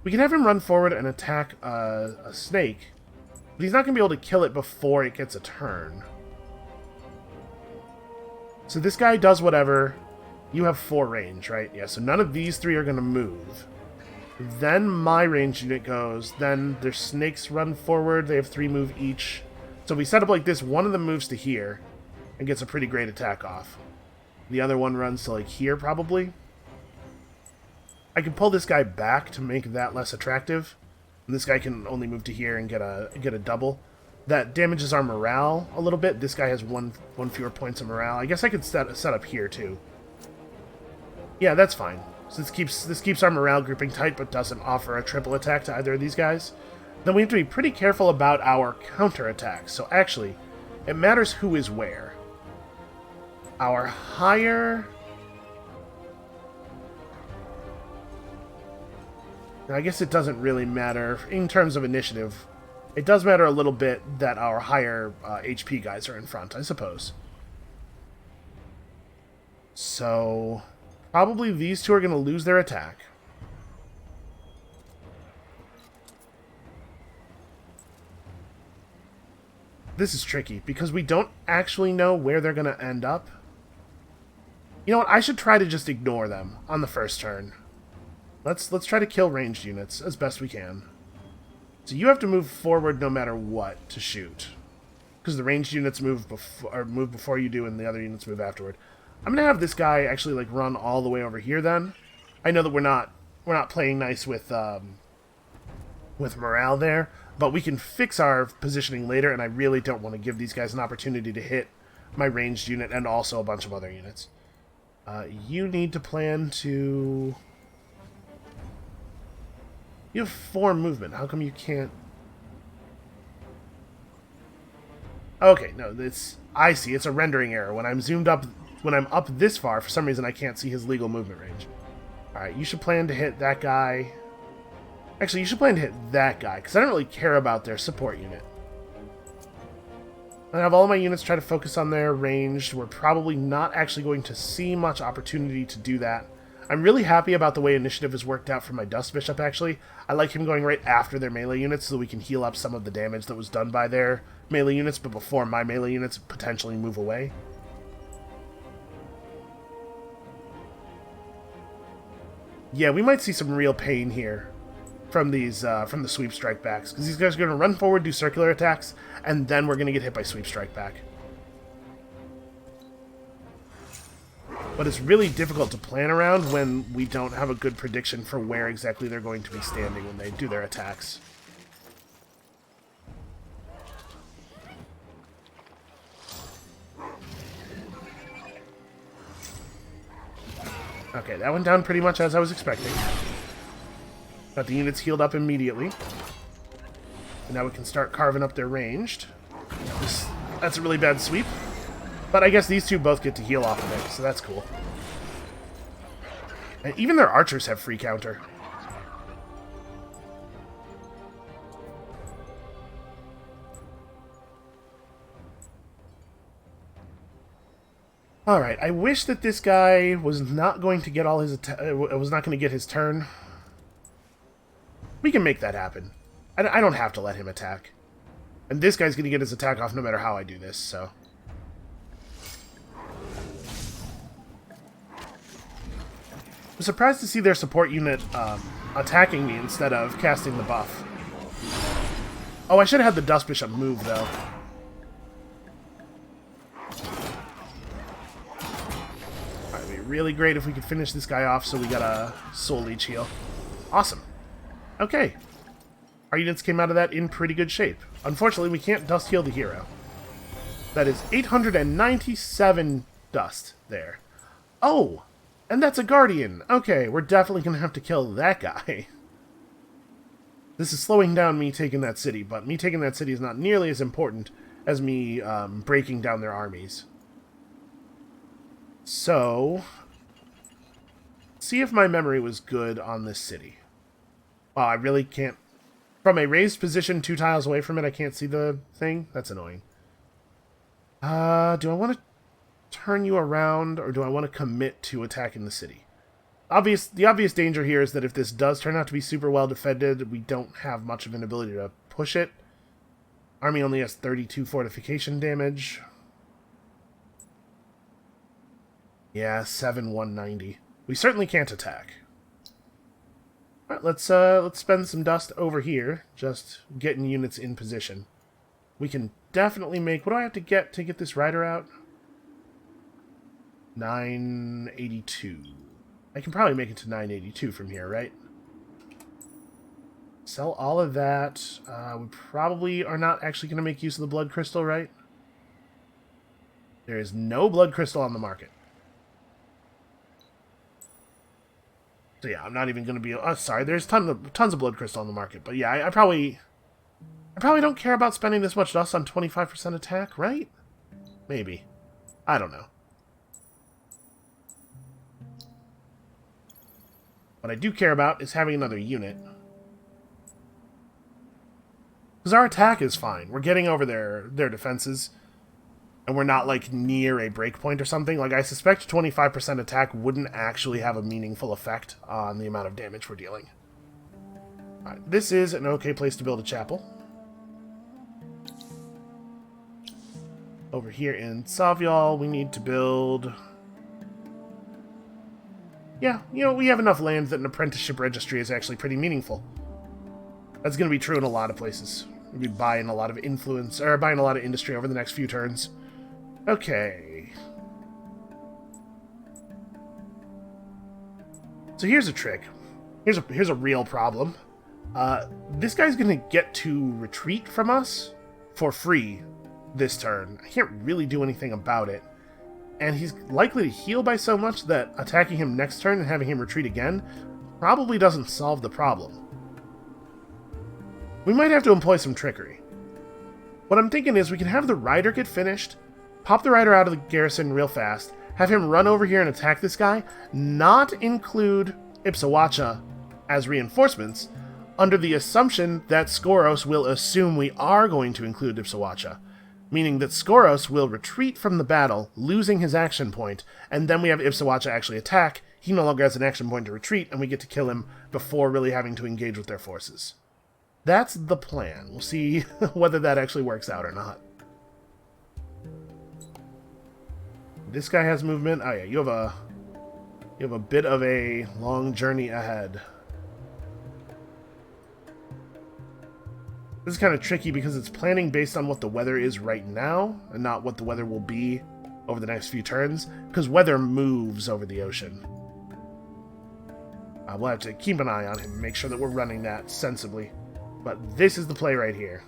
We can have him run forward and attack a snake, but he's not going to be able to kill it before it gets a turn. So this guy does whatever. You have 4 range, right? Yeah, so none of these 3 are going to move. Then my ranged unit goes. Then their snakes run forward. They have 3 move each. So if we set up like this, one of them moves to here and gets a pretty great attack off. The other one runs to like here, probably. I can pull this guy back to make that less attractive. And this guy can only move to here and get a double. That damages our morale a little bit. This guy has one fewer points of morale. I guess I could set up here too. Yeah, that's fine. So this keeps our morale grouping tight, but doesn't offer a triple attack to either of these guys. Then we have to be pretty careful about our counterattacks. So actually, it matters who is where. Our higher... I guess it doesn't really matter in terms of initiative. It does matter a little bit that our higher HP guys are in front, I suppose. So... probably these 2 are going to lose their attack. This is tricky, because we don't actually know where they're going to end up. You know what? I should try to just ignore them on the first turn. Let's try to kill ranged units as best we can. So you have to move forward no matter what to shoot. Because the ranged units move before you do, and the other units move afterward. I'm gonna have this guy actually like run all the way over here. Then I know that we're not playing nice with morale there, but we can fix our positioning later. And I really don't want to give these guys an opportunity to hit my ranged unit and also a bunch of other units. You need to plan to. You have 4 movement. How come you can't? Okay, no, I see. It's a rendering error. When I'm zoomed up. When I'm up this far, for some reason I can't see his legal movement range. Alright, you should plan to hit that guy. Actually, you should plan to hit that guy, because I don't really care about their support unit. I have all my units try to focus on their ranged. We're probably not actually going to see much opportunity to do that. I'm really happy about the way initiative has worked out for my Dust Bishop, actually. I like him going right after their melee units so we can heal up some of the damage that was done by their melee units, but before my melee units potentially move away. Yeah, we might see some real pain here from these from the sweep strike backs, because these guys are going to run forward, do circular attacks, and then we're going to get hit by sweep strike back. But it's really difficult to plan around when we don't have a good prediction for where exactly they're going to be standing when they do their attacks. Okay, that went down pretty much as I was expecting. Got the units healed up immediately. And now we can start carving up their ranged. That's a really bad sweep. But I guess these two both get to heal off of it, so that's cool. And even their archers have free counter. Alright, I wish that this guy was not going to get all his was not going to get his turn. We can make that happen. I don't have to let him attack. And this guy's going to get his attack off no matter how I do this, so... I'm surprised to see their support unit attacking me instead of casting the buff. Oh, I should have had the Dust Bishop move, though. Alright, it'd be really great if we could finish this guy off so we got a Soul Leech heal. Awesome. Okay. Our units came out of that in pretty good shape. Unfortunately, we can't Dust Heal the hero. That is 897 Dust there. Oh! And that's a Guardian. Okay, we're definitely going to have to kill that guy. This is slowing down me taking that city, but me taking that city is not nearly as important as me breaking down their armies. So, see if my memory was good on this city. Oh, I really can't... From a raised position 2 tiles away from it, I can't see the thing? That's annoying. Do I want to turn you around, or do I want to commit to attacking the city? The obvious danger here is that if this does turn out to be super well defended, we don't have much of an ability to push it. Army only has 32 fortification damage. Yeah, 190. We certainly can't attack. Alright, let's spend some dust over here, just getting units in position. We can definitely make... What do I have to get this rider out? 982. I can probably make it to 982 from here, right? Sell all of that. We probably are not actually going to make use of the blood crystal, right? There is no blood crystal on the market. So yeah, I'm not even going to be... Oh, sorry, there's tons of blood crystal on the market. But yeah, I probably don't care about spending this much dust on 25% attack, right? Maybe. I don't know. What I do care about is having another unit. Because our attack is fine. We're getting over their defenses. And we're not, like, near a breakpoint or something. Like, I suspect 25% attack wouldn't actually have a meaningful effect on the amount of damage we're dealing. Alright, this is an okay place to build a chapel. Over here in Savial, we need to build... Yeah, you know, we have enough land that an apprenticeship registry is actually pretty meaningful. That's going to be true in a lot of places. We'll be buying a lot of influence, or buying a lot of industry over the next few turns. Okay. So here's a trick. Here's a real problem. This guy's going to get to retreat from us for free this turn. I can't really do anything about it. And he's likely to heal by so much that attacking him next turn and having him retreat again probably doesn't solve the problem. We might have to employ some trickery. What I'm thinking is we can have the rider get finished, pop the rider out of the garrison real fast, have him run over here and attack this guy, not include Ipsawacha as reinforcements, under the assumption that Skoros will assume we are going to include Ipsawacha. Meaning that Skoros will retreat from the battle, losing his action point, and then we have Ipsawacha actually attack, he no longer has an action point to retreat, and we get to kill him before really having to engage with their forces. That's the plan. We'll see whether that actually works out or not. This guy has movement. Oh yeah, you have a bit of a long journey ahead. This is kind of tricky because it's planning based on what the weather is right now and not what the weather will be over the next few turns, because weather moves over the ocean. We'll have to keep an eye on him and make sure that we're running that sensibly. But this is the play right here.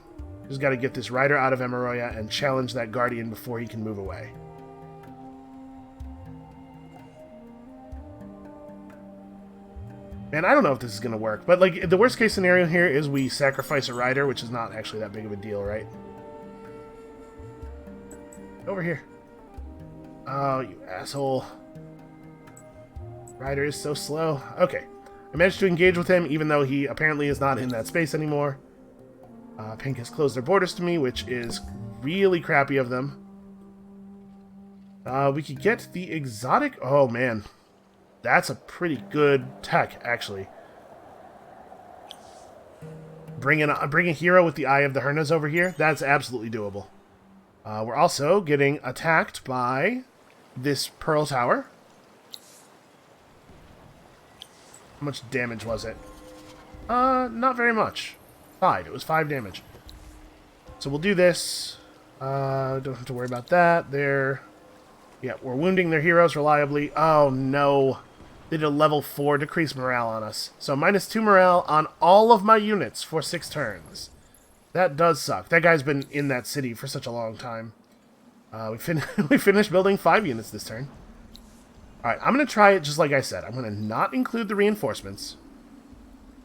Just got to get this rider out of Emiroya and challenge that guardian before he can move away. And I don't know if this is going to work, but like the worst case scenario here is we sacrifice a rider, which is not actually that big of a deal, right? Over here. Oh, you asshole. Rider is so slow. Okay. I managed to engage with him, even though he apparently is not in that space anymore. Pink has closed their borders to me, which is really crappy of them. We could get the exotic... Oh, man. That's a pretty good tech, actually. Bring a hero with the Eye of the Hernas over here. That's absolutely doable. We're also getting attacked by this Pearl Tower. How much damage was it? Not very much. 5. It was 5 damage. So we'll do this. Don't have to worry about that. Yeah, we're wounding their heroes reliably. Oh, no. They did a level 4 decrease morale on us. So -2 morale on all of my units for 6 turns. That does suck. That guy's been in that city for such a long time. We finished building 5 units this turn. Alright, I'm going to try it just like I said. I'm going to not include the reinforcements.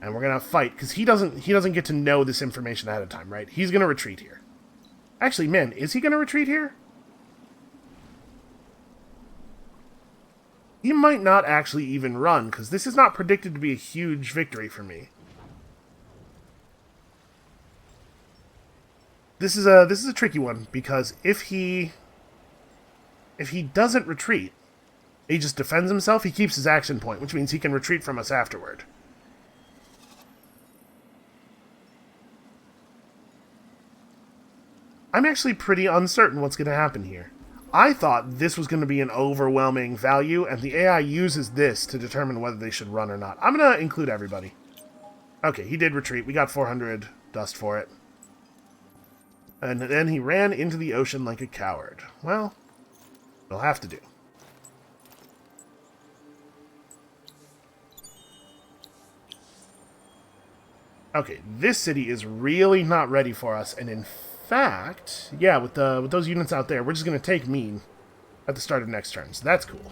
And we're going to fight, because he doesn't get to know this information ahead of time, right? He's going to retreat here. Actually, man, is he going to retreat here? He might not actually even run, because this is not predicted to be a huge victory for me. This is a tricky one, because if he doesn't retreat, he just defends himself, he keeps his action point, which means he can retreat from us afterward. I'm actually pretty uncertain what's going to happen here. I thought this was going to be an overwhelming value, and the AI uses this to determine whether they should run or not. I'm going to include everybody. Okay, he did retreat. We got 400 dust for it. And then he ran into the ocean like a coward. Well, it'll have to do. Okay, this city is really not ready for us, and in fact, yeah, with those units out there, we're just going to take Mean at the start of next turn, so that's cool.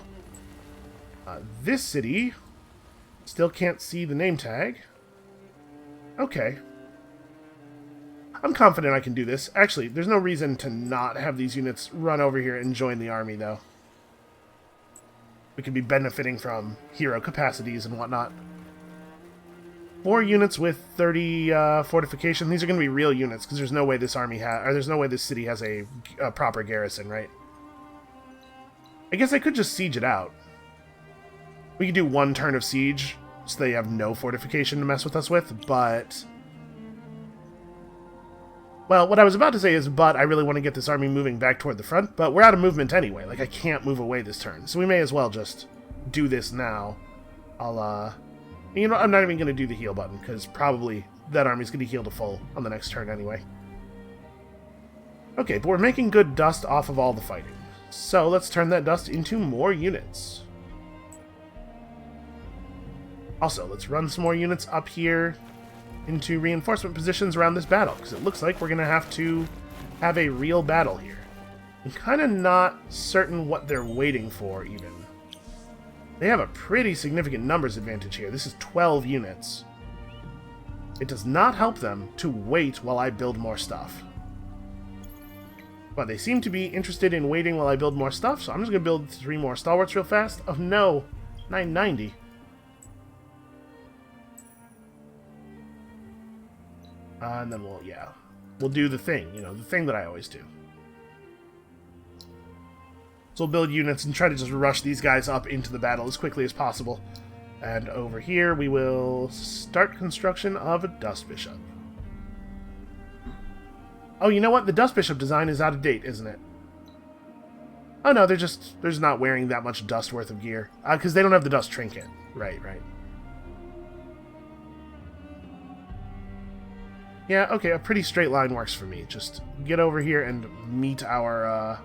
This city still can't see the name tag. Okay. I'm confident I can do this. Actually, there's no reason to not have these units run over here and join the army, though. We could be benefiting from hero capacities and whatnot. 4 units with 30 fortification. These are going to be real units, because there's no way this army there's no way this city has a proper garrison, right? I guess I could just siege it out. We could do 1 turn of siege, so they have no fortification to mess with us with, but... Well, what I was about to say is, but I really want to get this army moving back toward the front, but we're out of movement anyway. Like, I can't move away this turn, so we may as well just do this now. You know, I'm not even going to do the heal button, because probably that army's going to heal to full on the next turn anyway. Okay, but we're making good dust off of all the fighting. So let's turn that dust into more units. Also, let's run some more units up here into reinforcement positions around this battle, because it looks like we're going to have a real battle here. I'm kind of not certain what they're waiting for, even. They have a pretty significant numbers advantage here. This is 12 units. It does not help them to wait while I build more stuff. But they seem to be interested in waiting while I build more stuff, so I'm just going to build 3 more stalwarts real fast. Oh no, 990. And then we'll do the thing, the thing that I always do. So we'll build units and try to just rush these guys up into the battle as quickly as possible. And over here, we will start construction of a Dust Bishop. Oh, you know what? The Dust Bishop design is out of date, isn't it? Oh no, they're just not wearing that much dust worth of gear. Because they don't have the dust trinket. Right. Yeah, okay, a pretty straight line works for me. Just get over here and meet our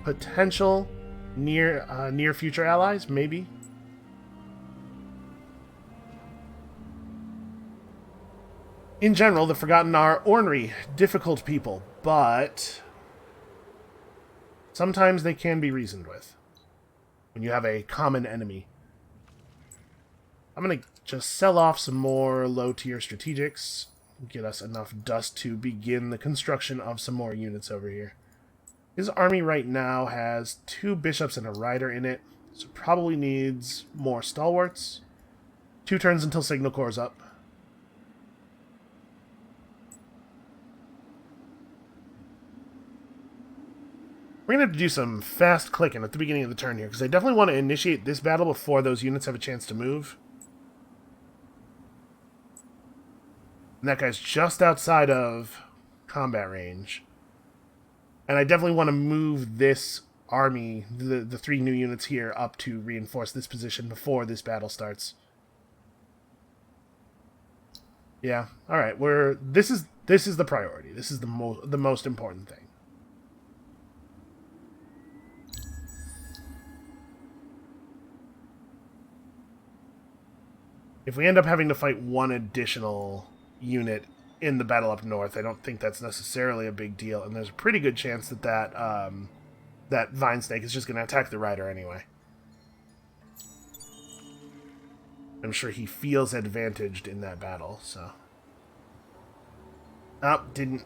potential near future allies, maybe. In general, the Forgotten are ornery, difficult people, but sometimes they can be reasoned with when you have a common enemy. I'm going to just sell off some more low-tier strategics, get us enough dust to begin the construction of some more units over here. His army right now has 2 bishops and a rider in it, so probably needs more stalwarts. 2 turns until Signal Corps up. We're going to have to do some fast clicking at the beginning of the turn here, because I definitely want to initiate this battle before those units have a chance to move. And that guy's just outside of combat range. And I definitely want to move this army, the 3 new units here, up to reinforce this position before this battle starts. Yeah, alright, this is the priority. This is the most important thing. If we end up having to fight 1 additional unit in the battle up north, I don't think that's necessarily a big deal, and there's a pretty good chance that that Vine Snake is just going to attack the rider anyway. I'm sure he feels advantaged in that battle, so... Oh, didn't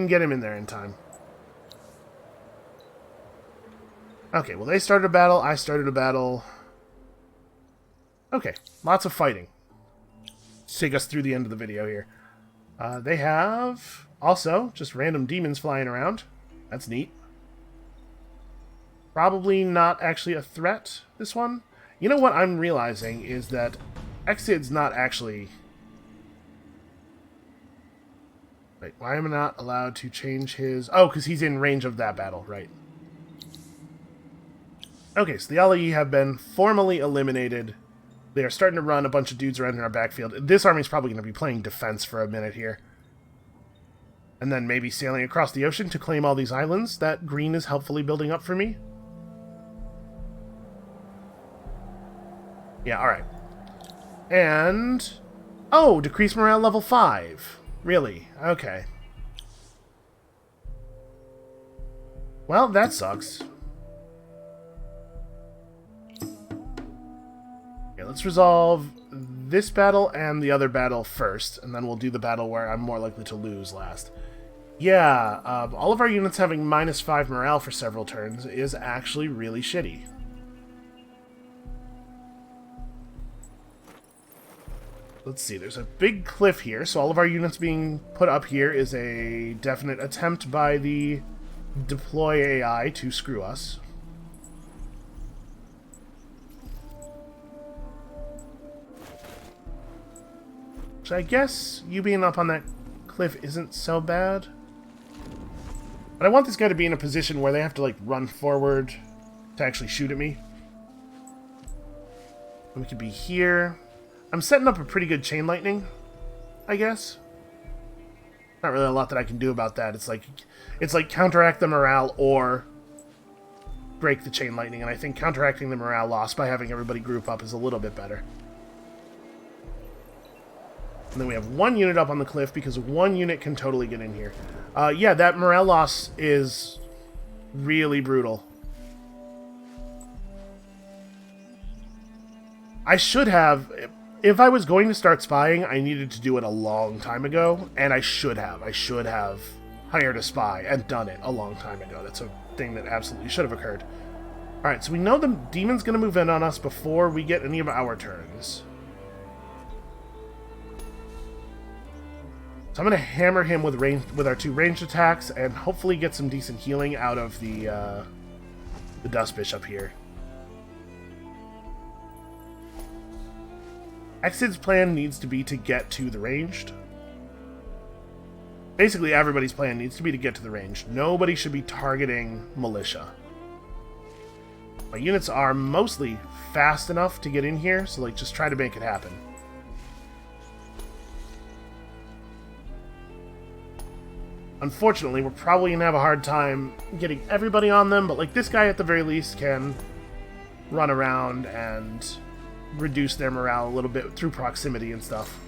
get him in there in time. Okay, well, they started a battle, I started a battle... Okay, lots of fighting. Let's take us through the end of the video here. They have, also, just random demons flying around. That's neat. Probably not actually a threat, this one. You know what I'm realizing is that Exid's not actually... Wait, why am I not allowed to change his... Oh, because he's in range of that battle, right. Okay, so the Ali have been formally eliminated. They are starting to run a bunch of dudes around in our backfield. This army's probably going to be playing defense for a minute here. And then maybe sailing across the ocean to claim all these islands that green is helpfully building up for me. Yeah, alright. And... Oh, decrease morale level 5. Really? Okay. Well, that sucks. Let's resolve this battle and the other battle first, and then we'll do the battle where I'm more likely to lose last. Yeah, all of our units having -5 morale for several turns is actually really shitty. Let's see, there's a big cliff here, so all of our units being put up here is a definite attempt by the deploy AI to screw us. So I guess you being up on that cliff isn't so bad. But I want this guy to be in a position where they have to, like, run forward to actually shoot at me. And we could be here. I'm setting up a pretty good chain lightning, I guess. Not really a lot that I can do about that. It's like counteract the morale or break the chain lightning, and I think counteracting the morale loss by having everybody group up is a little bit better. And then we have 1 unit up on the cliff because 1 unit can totally get in here. Yeah, that morale loss is really brutal. I should have... If I was going to start spying, I needed to do it a long time ago, and I should have. I should have hired a spy and done it a long time ago. That's a thing that absolutely should have occurred. Alright, so we know the demon's going to move in on us before we get any of our turns. So I'm going to hammer him with our 2 ranged attacks and hopefully get some decent healing out of the the Dust Bishop here. Exit's plan needs to be to get to the ranged. Basically, everybody's plan needs to be to get to the ranged. Nobody should be targeting militia. My units are mostly fast enough to get in here, so like just try to make it happen. Unfortunately, we're probably gonna have a hard time getting everybody on them, but like this guy at the very least can run around and reduce their morale a little bit through proximity and stuff.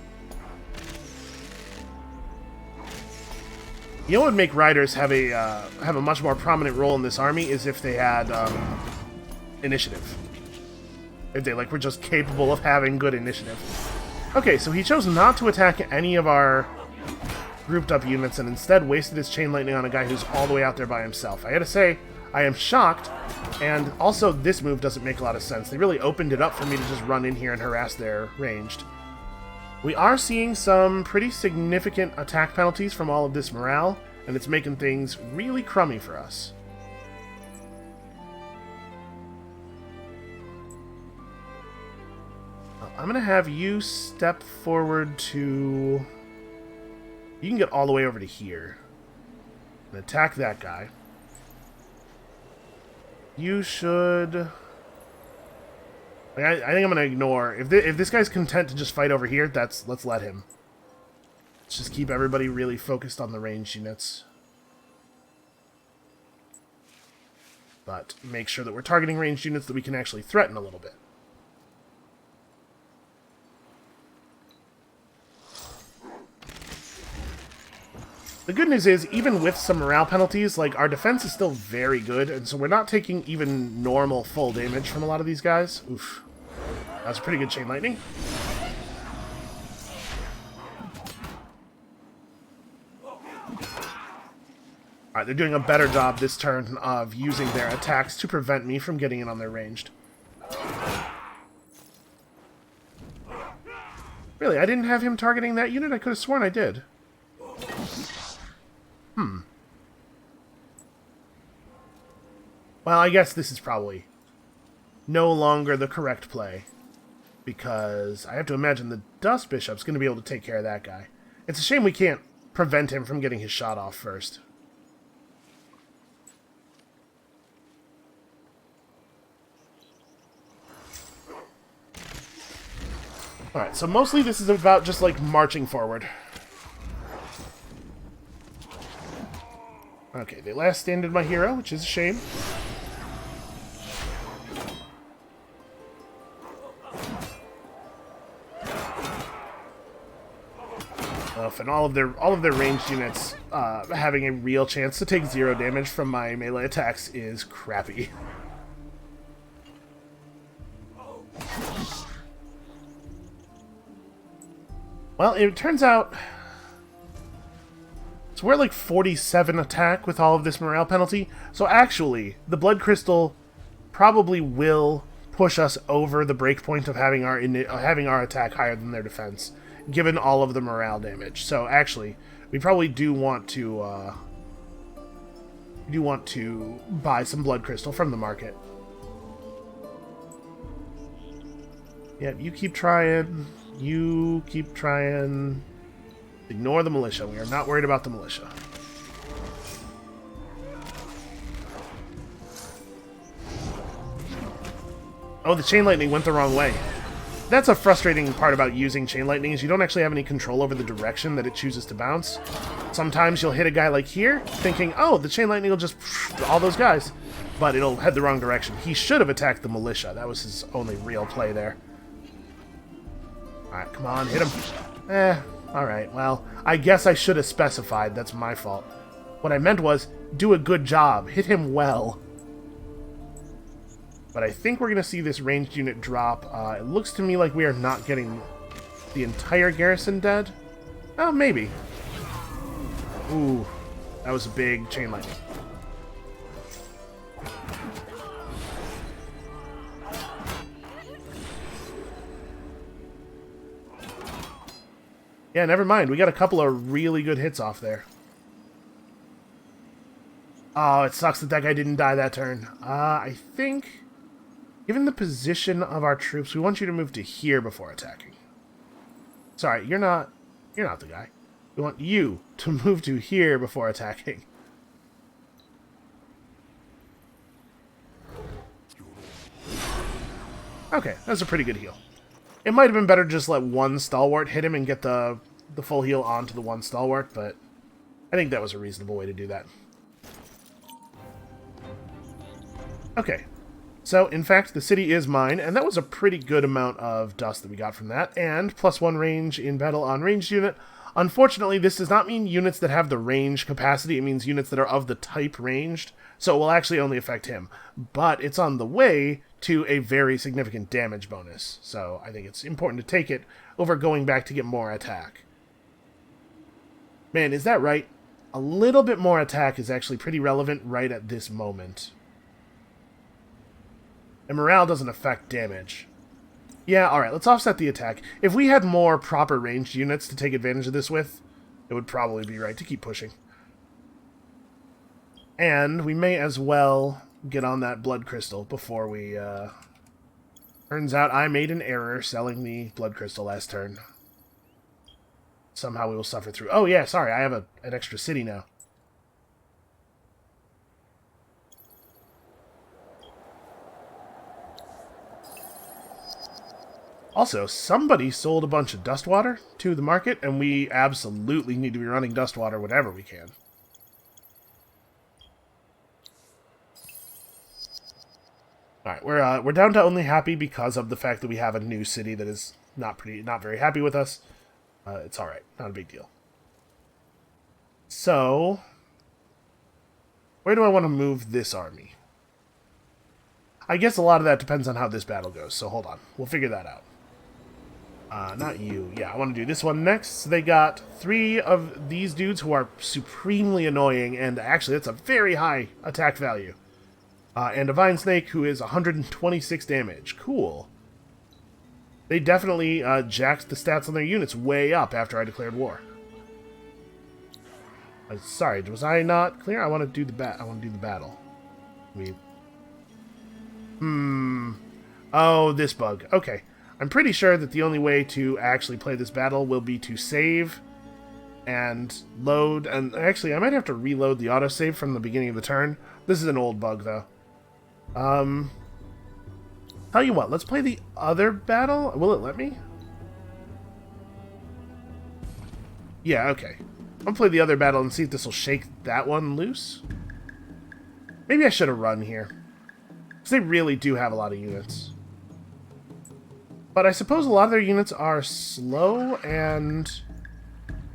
You know what would make riders have a much more prominent role in this army is if they had initiative. If they were just capable of having good initiative. Okay, so he chose not to attack any of our grouped up units and instead wasted his chain lightning on a guy who's all the way out there by himself. I gotta say, I am shocked, and also this move doesn't make a lot of sense. They really opened it up for me to just run in here and harass their ranged. We are seeing some pretty significant attack penalties from all of this morale, and it's making things really crummy for us. I'm going to have you step forward to... You can get all the way over to here and attack that guy. You should... I think I'm going to ignore... If this guy's content to just fight over here, let's let him. Let's just keep everybody really focused on the ranged units. But make sure that we're targeting ranged units that we can actually threaten a little bit. The good news is, even with some morale penalties, our defense is still very good, and so we're not taking even normal full damage from a lot of these guys. Oof. That's a pretty good chain lightning. Alright, they're doing a better job this turn of using their attacks to prevent me from getting in on their ranged. Really, I didn't have him targeting that unit? I could have sworn I did. Well, I guess this is probably no longer the correct play, because I have to imagine the Dust Bishop's going to be able to take care of that guy. It's a shame we can't prevent him from getting his shot off first. Alright, so mostly this is about just, marching forward. Okay, they last standed my hero, which is a shame. And all of their ranged units having a real chance to take 0 damage from my melee attacks is crappy. Well, it turns out... So we're 47 attack with all of this morale penalty. So actually, the Blood Crystal probably will push us over the breakpoint of having our attack higher than their defense, given all of the morale damage. So actually, we probably do want to buy some Blood Crystal from the market. Yep, you keep trying. You keep trying. Ignore the militia. We are not worried about the militia. Oh, the chain lightning went the wrong way. That's a frustrating part about using chain lightning, is you don't actually have any control over the direction that it chooses to bounce. Sometimes you'll hit a guy like here, thinking, oh, the chain lightning will just all those guys, but it'll head the wrong direction. He should have attacked the militia. That was his only real play there. Alright, come on, hit him. Alright, well, I guess I should have specified. That's my fault. What I meant was, do a good job. Hit him well. But I think we're going to see this ranged unit drop. It looks to me like we are not getting the entire garrison dead. Oh, maybe. Ooh, that was a big chain lightning. Yeah, never mind. We got a couple of really good hits off there. Oh, it sucks that that guy didn't die that turn. I think, given the position of our troops, we want you to move to here before attacking. Sorry, you're not the guy. We want you to move to here before attacking. Okay, that's a pretty good heal. It might have been better to just let one stalwart hit him and get the full heal onto the one stalwart, but I think that was a reasonable way to do that. Okay, so in fact the city is mine, and that was a pretty good amount of dust that we got from that, and +1 range in battle on ranged unit. Unfortunately, this does not mean units that have the range capacity, it means units that are of the type ranged, so it will actually only affect him. But it's on the way to a very significant damage bonus, so I think it's important to take it over going back to get more attack. Man, is that right? A little bit more attack is actually pretty relevant right at this moment. And morale doesn't affect damage. Yeah, alright, let's offset the attack. If we had more proper ranged units to take advantage of this with, it would probably be right to keep pushing. And we may as well get on that blood crystal before we, Turns out I made an error selling the blood crystal last turn. Somehow we will suffer through... Oh yeah, sorry, I have an extra city now. Also, somebody sold a bunch of dust water to the market, and we absolutely need to be running dust water whenever we can. Alright, we're down to only happy because of the fact that we have a new city that is not very happy with us. It's alright, not a big deal. So, where do I want to move this army? I guess a lot of that depends on how this battle goes, so hold on. We'll figure that out. Not you. Yeah, I want to do this one next. So they got 3 of these dudes who are supremely annoying, and actually that's a very high attack value. And a Vine Snake who is 126 damage. Cool. They definitely jacked the stats on their units way up after I declared war. Sorry, was I not clear? I want to do the battle. Oh, this bug. Okay. I'm pretty sure that the only way to actually play this battle will be to save and load. And actually, I might have to reload the autosave from the beginning of the turn. This is an old bug, though. Tell you what, let's play the other battle. Will it let me? Yeah, okay. I'll play the other battle and see if this will shake that one loose. Maybe I should have run here. Because they really do have a lot of units. But I suppose a lot of their units are slow and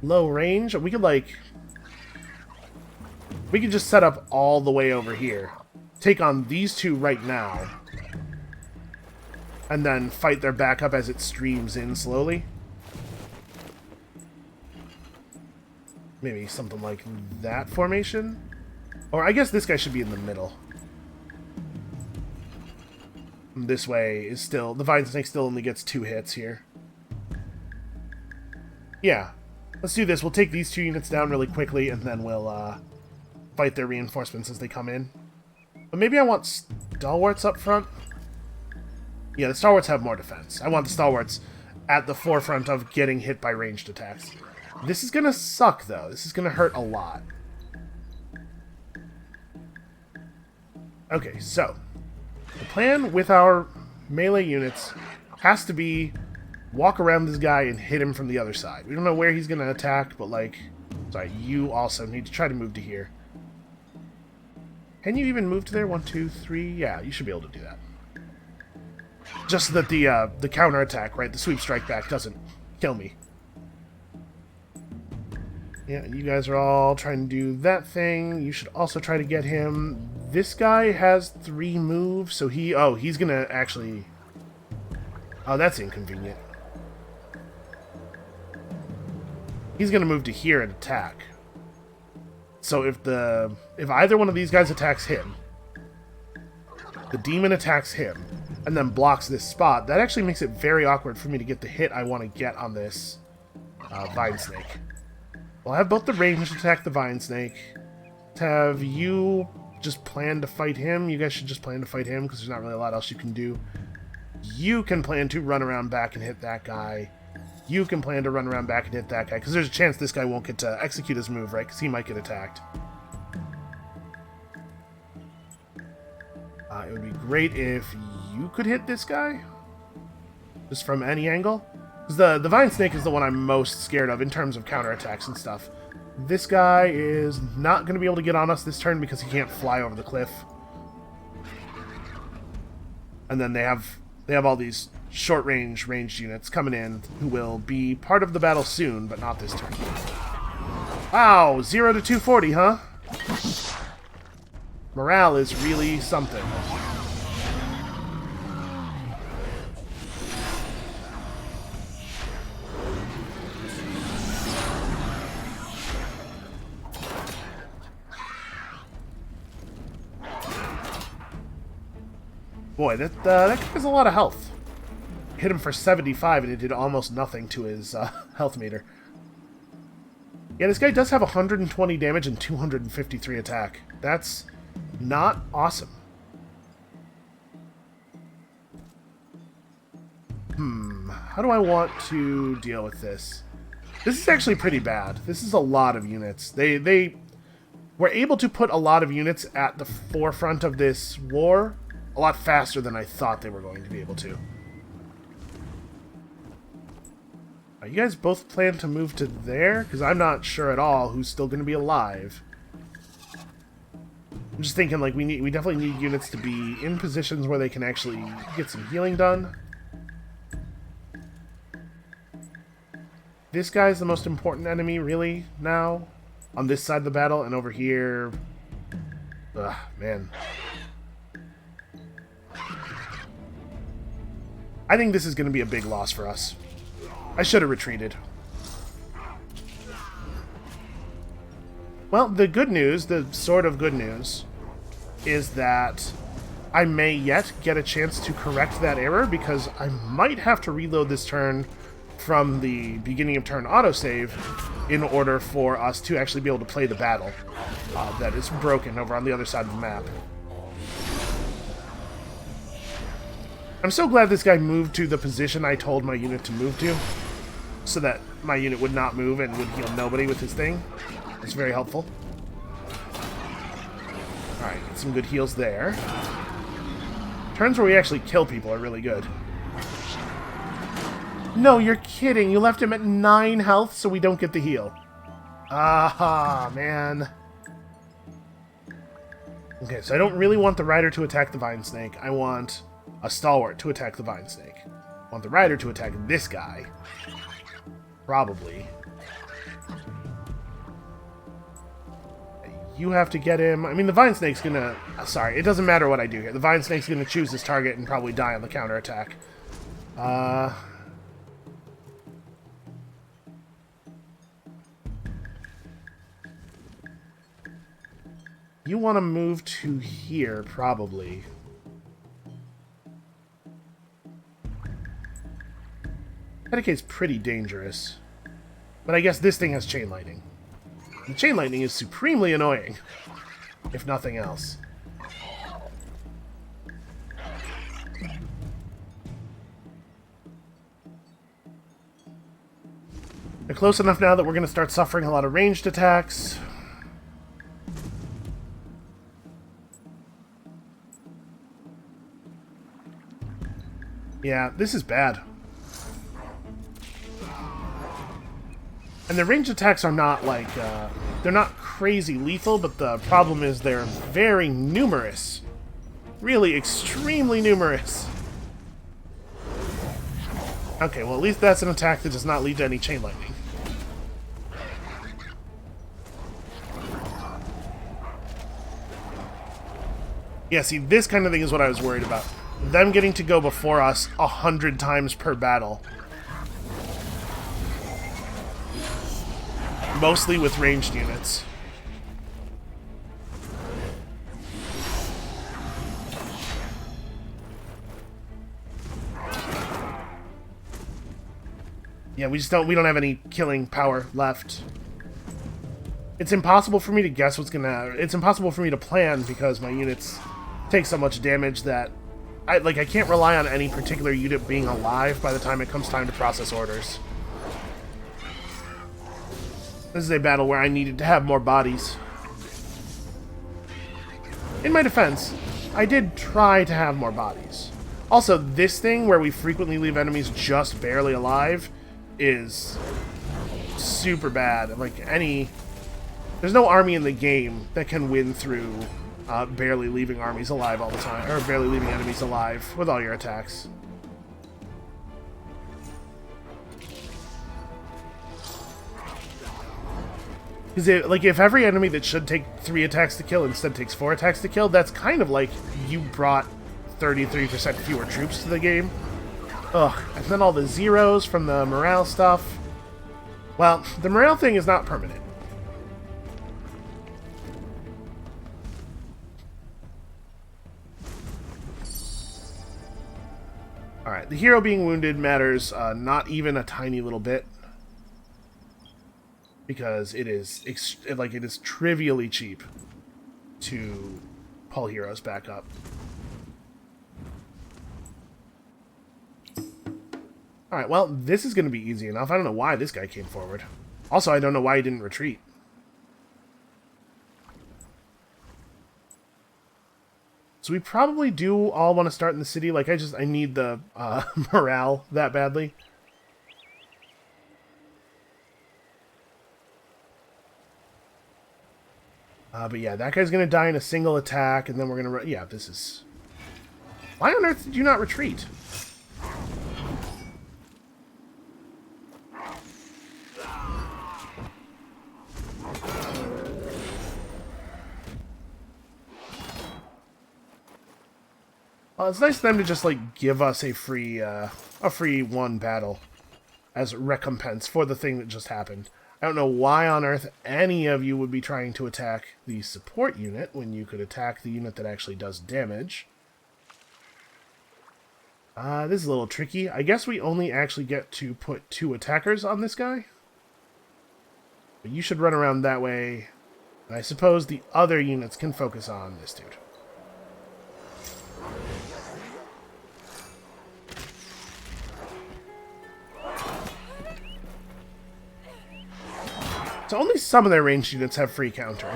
low range. We could, like... We could just set up all the way over here. Take on these 2 right now. And then fight their backup as it streams in slowly. Maybe something like that formation. Or I guess this guy should be in the middle. This way is still... The Vine Snake still only gets 2 hits here. Yeah. Let's do this. We'll take these 2 units down really quickly, and then we'll fight their reinforcements as they come in. But maybe I want stalwarts up front. Yeah, the stalwarts have more defense. I want the stalwarts at the forefront of getting hit by ranged attacks. This is gonna suck, though. This is gonna hurt a lot. Okay, so... The plan with our melee units has to be walk around this guy and hit him from the other side. We don't know where he's going to attack, but, like... Sorry, you also need to try to move to here. Can you even move to there? 1, 2, 3? Yeah, you should be able to do that. Just so that the counterattack, right, the sweep strike back doesn't kill me. Yeah, you guys are all trying to do that thing. You should also try to get him. This guy has 3 moves, so he... Oh, he's gonna actually... Oh, that's inconvenient. He's gonna move to here and attack. So if either one of these guys attacks him, the demon attacks him, and then blocks this spot, that actually makes it very awkward for me to get the hit I want to get on this Vine Snake. Well, I have both the ranged attack the Vine Snake, have you just plan to fight him. You guys should just plan to fight him because there's not really a lot else you can do. You can plan to run around back and hit that guy. You can plan to run around back and hit that guy because there's a chance this guy won't get to execute his move, right? Because he might get attacked. It would be great if you could hit this guy. Just from any angle. Because the Vine Snake is the one I'm most scared of in terms of counterattacks and stuff. This guy is not going to be able to get on us this turn because he can't fly over the cliff. And then they have all these short-range ranged units coming in who will be part of the battle soon, but not this turn. Wow, 0 to 240, huh? Morale is really something. Boy, that guy has a lot of health. Hit him for 75 and it did almost nothing to his health meter. Yeah, this guy does have 120 damage and 253 attack. That's not awesome. How do I want to deal with this? This is actually pretty bad. This is a lot of units. They were able to put a lot of units at the forefront of this war a lot faster than I thought they were going to be able to. You guys both plan to move to there? Because I'm not sure at all who's still going to be alive. I'm just thinking, like, we definitely need units to be in positions where they can actually get some healing done. This guy's the most important enemy, really, now. On this side of the battle, and over here... Ugh, man. I think this is going to be a big loss for us. I should have retreated. Well, the good news, the sort of good news, is that I may yet get a chance to correct that error because I might have to reload this turn from the beginning of turn autosave in order for us to actually be able to play the battle that is broken over on the other side of the map. I'm so glad this guy moved to the position I told my unit to move to, so that my unit would not move and would heal nobody with his thing. It's very helpful. Alright, get some good heals there. Turns where we actually kill people are really good. No, you're kidding. You left him at 9 health so we don't get the heal. Aha, man. Okay, so I don't really want the rider to attack the Vine Snake. I want a stalwart to attack the Vine Snake. I want the rider to attack this guy. Probably. You have to get him. I mean, the Vine Snake's gonna... Sorry, it doesn't matter what I do here. The Vine Snake's gonna choose his target and probably die on the counterattack. You want to move to here, probably. Medicaid's pretty dangerous. But I guess this thing has chain lightning. And chain lightning is supremely annoying, if nothing else. They're close enough now that we're going to start suffering a lot of ranged attacks. Yeah, this is bad. And the ranged attacks are not, like, they're not crazy lethal, but the problem is they're very numerous. Really extremely numerous. Okay, well, at least that's an attack that does not lead to any chain lightning. Yeah, see, this kind of thing is what I was worried about. Them getting to go before us 100 times per battle. Mostly with ranged units. Yeah, we don't have any killing power left. It's impossible for me to guess what's gonna... It's impossible for me to plan because my units take so much damage that I can't rely on any particular unit being alive by the time it comes time to process orders. This is a battle where I needed to have more bodies. In my defense, I did try to have more bodies. Also, this thing where we frequently leave enemies just barely alive is super bad. Like, there's no army in the game that can win through barely leaving armies alive all the time, or barely leaving enemies alive with all your attacks. Because if every enemy that should take 3 attacks to kill instead takes 4 attacks to kill, that's kind of like you brought 33% fewer troops to the game. Ugh, and then all the zeros from the morale stuff. Well, the morale thing is not permanent. Alright, the hero being wounded matters not even a tiny little bit. Because it is trivially cheap to pull heroes back up. Alright, well, this is going to be easy enough. I don't know why this guy came forward. Also, I don't know why he didn't retreat. So we probably do all want to start in the city. Like, I need the morale that badly. But yeah, that guy's going to die in a single attack, and then we're going to... Yeah, this is... Why on earth did you not retreat? Well, it's nice of them to just, like, give us a free one battle as recompense for the thing that just happened. I don't know why on earth any of you would be trying to attack the support unit when you could attack the unit that actually does damage. This is a little tricky. I guess we only actually get to put 2 attackers on this guy. But you should run around that way. And I suppose the other units can focus on this dude. So only some of their ranged units have free counter.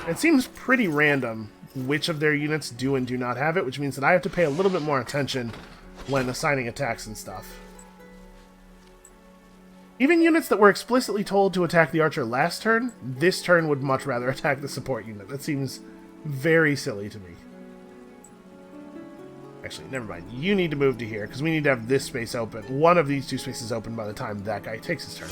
It seems pretty random which of their units do and do not have it, which means that I have to pay a little bit more attention when assigning attacks and stuff. Even units that were explicitly told to attack the archer last turn, this turn would much rather attack the support unit. That seems very silly to me. Actually, never mind. You need to move to here, because we need to have this space open. One of these 2 spaces open by the time that guy takes his turn.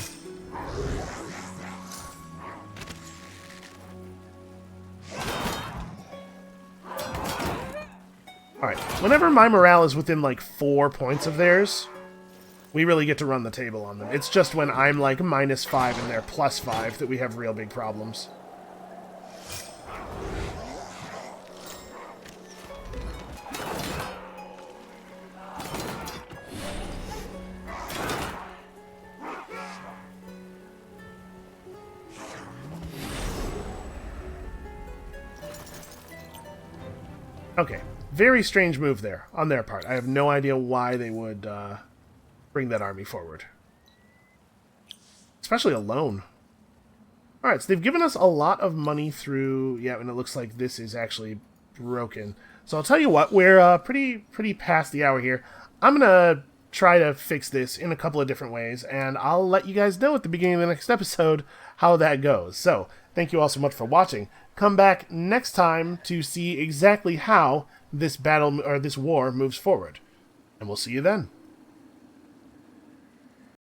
Alright, whenever my morale is within, like, 4 points of theirs, we really get to run the table on them. It's just when I'm, like, -5 and they're +5 that we have real big problems. Okay. Very strange move there, on their part. I have no idea why they would bring that army forward. Especially alone. Alright, so they've given us a lot of money through... Yeah, and it looks like this is actually broken. So I'll tell you what, we're pretty past the hour here. I'm going to try to fix this in a couple of different ways, and I'll let you guys know at the beginning of the next episode how that goes. So, thank you all so much for watching. Come back next time to see exactly how this battle, or this war, moves forward. And we'll see you then.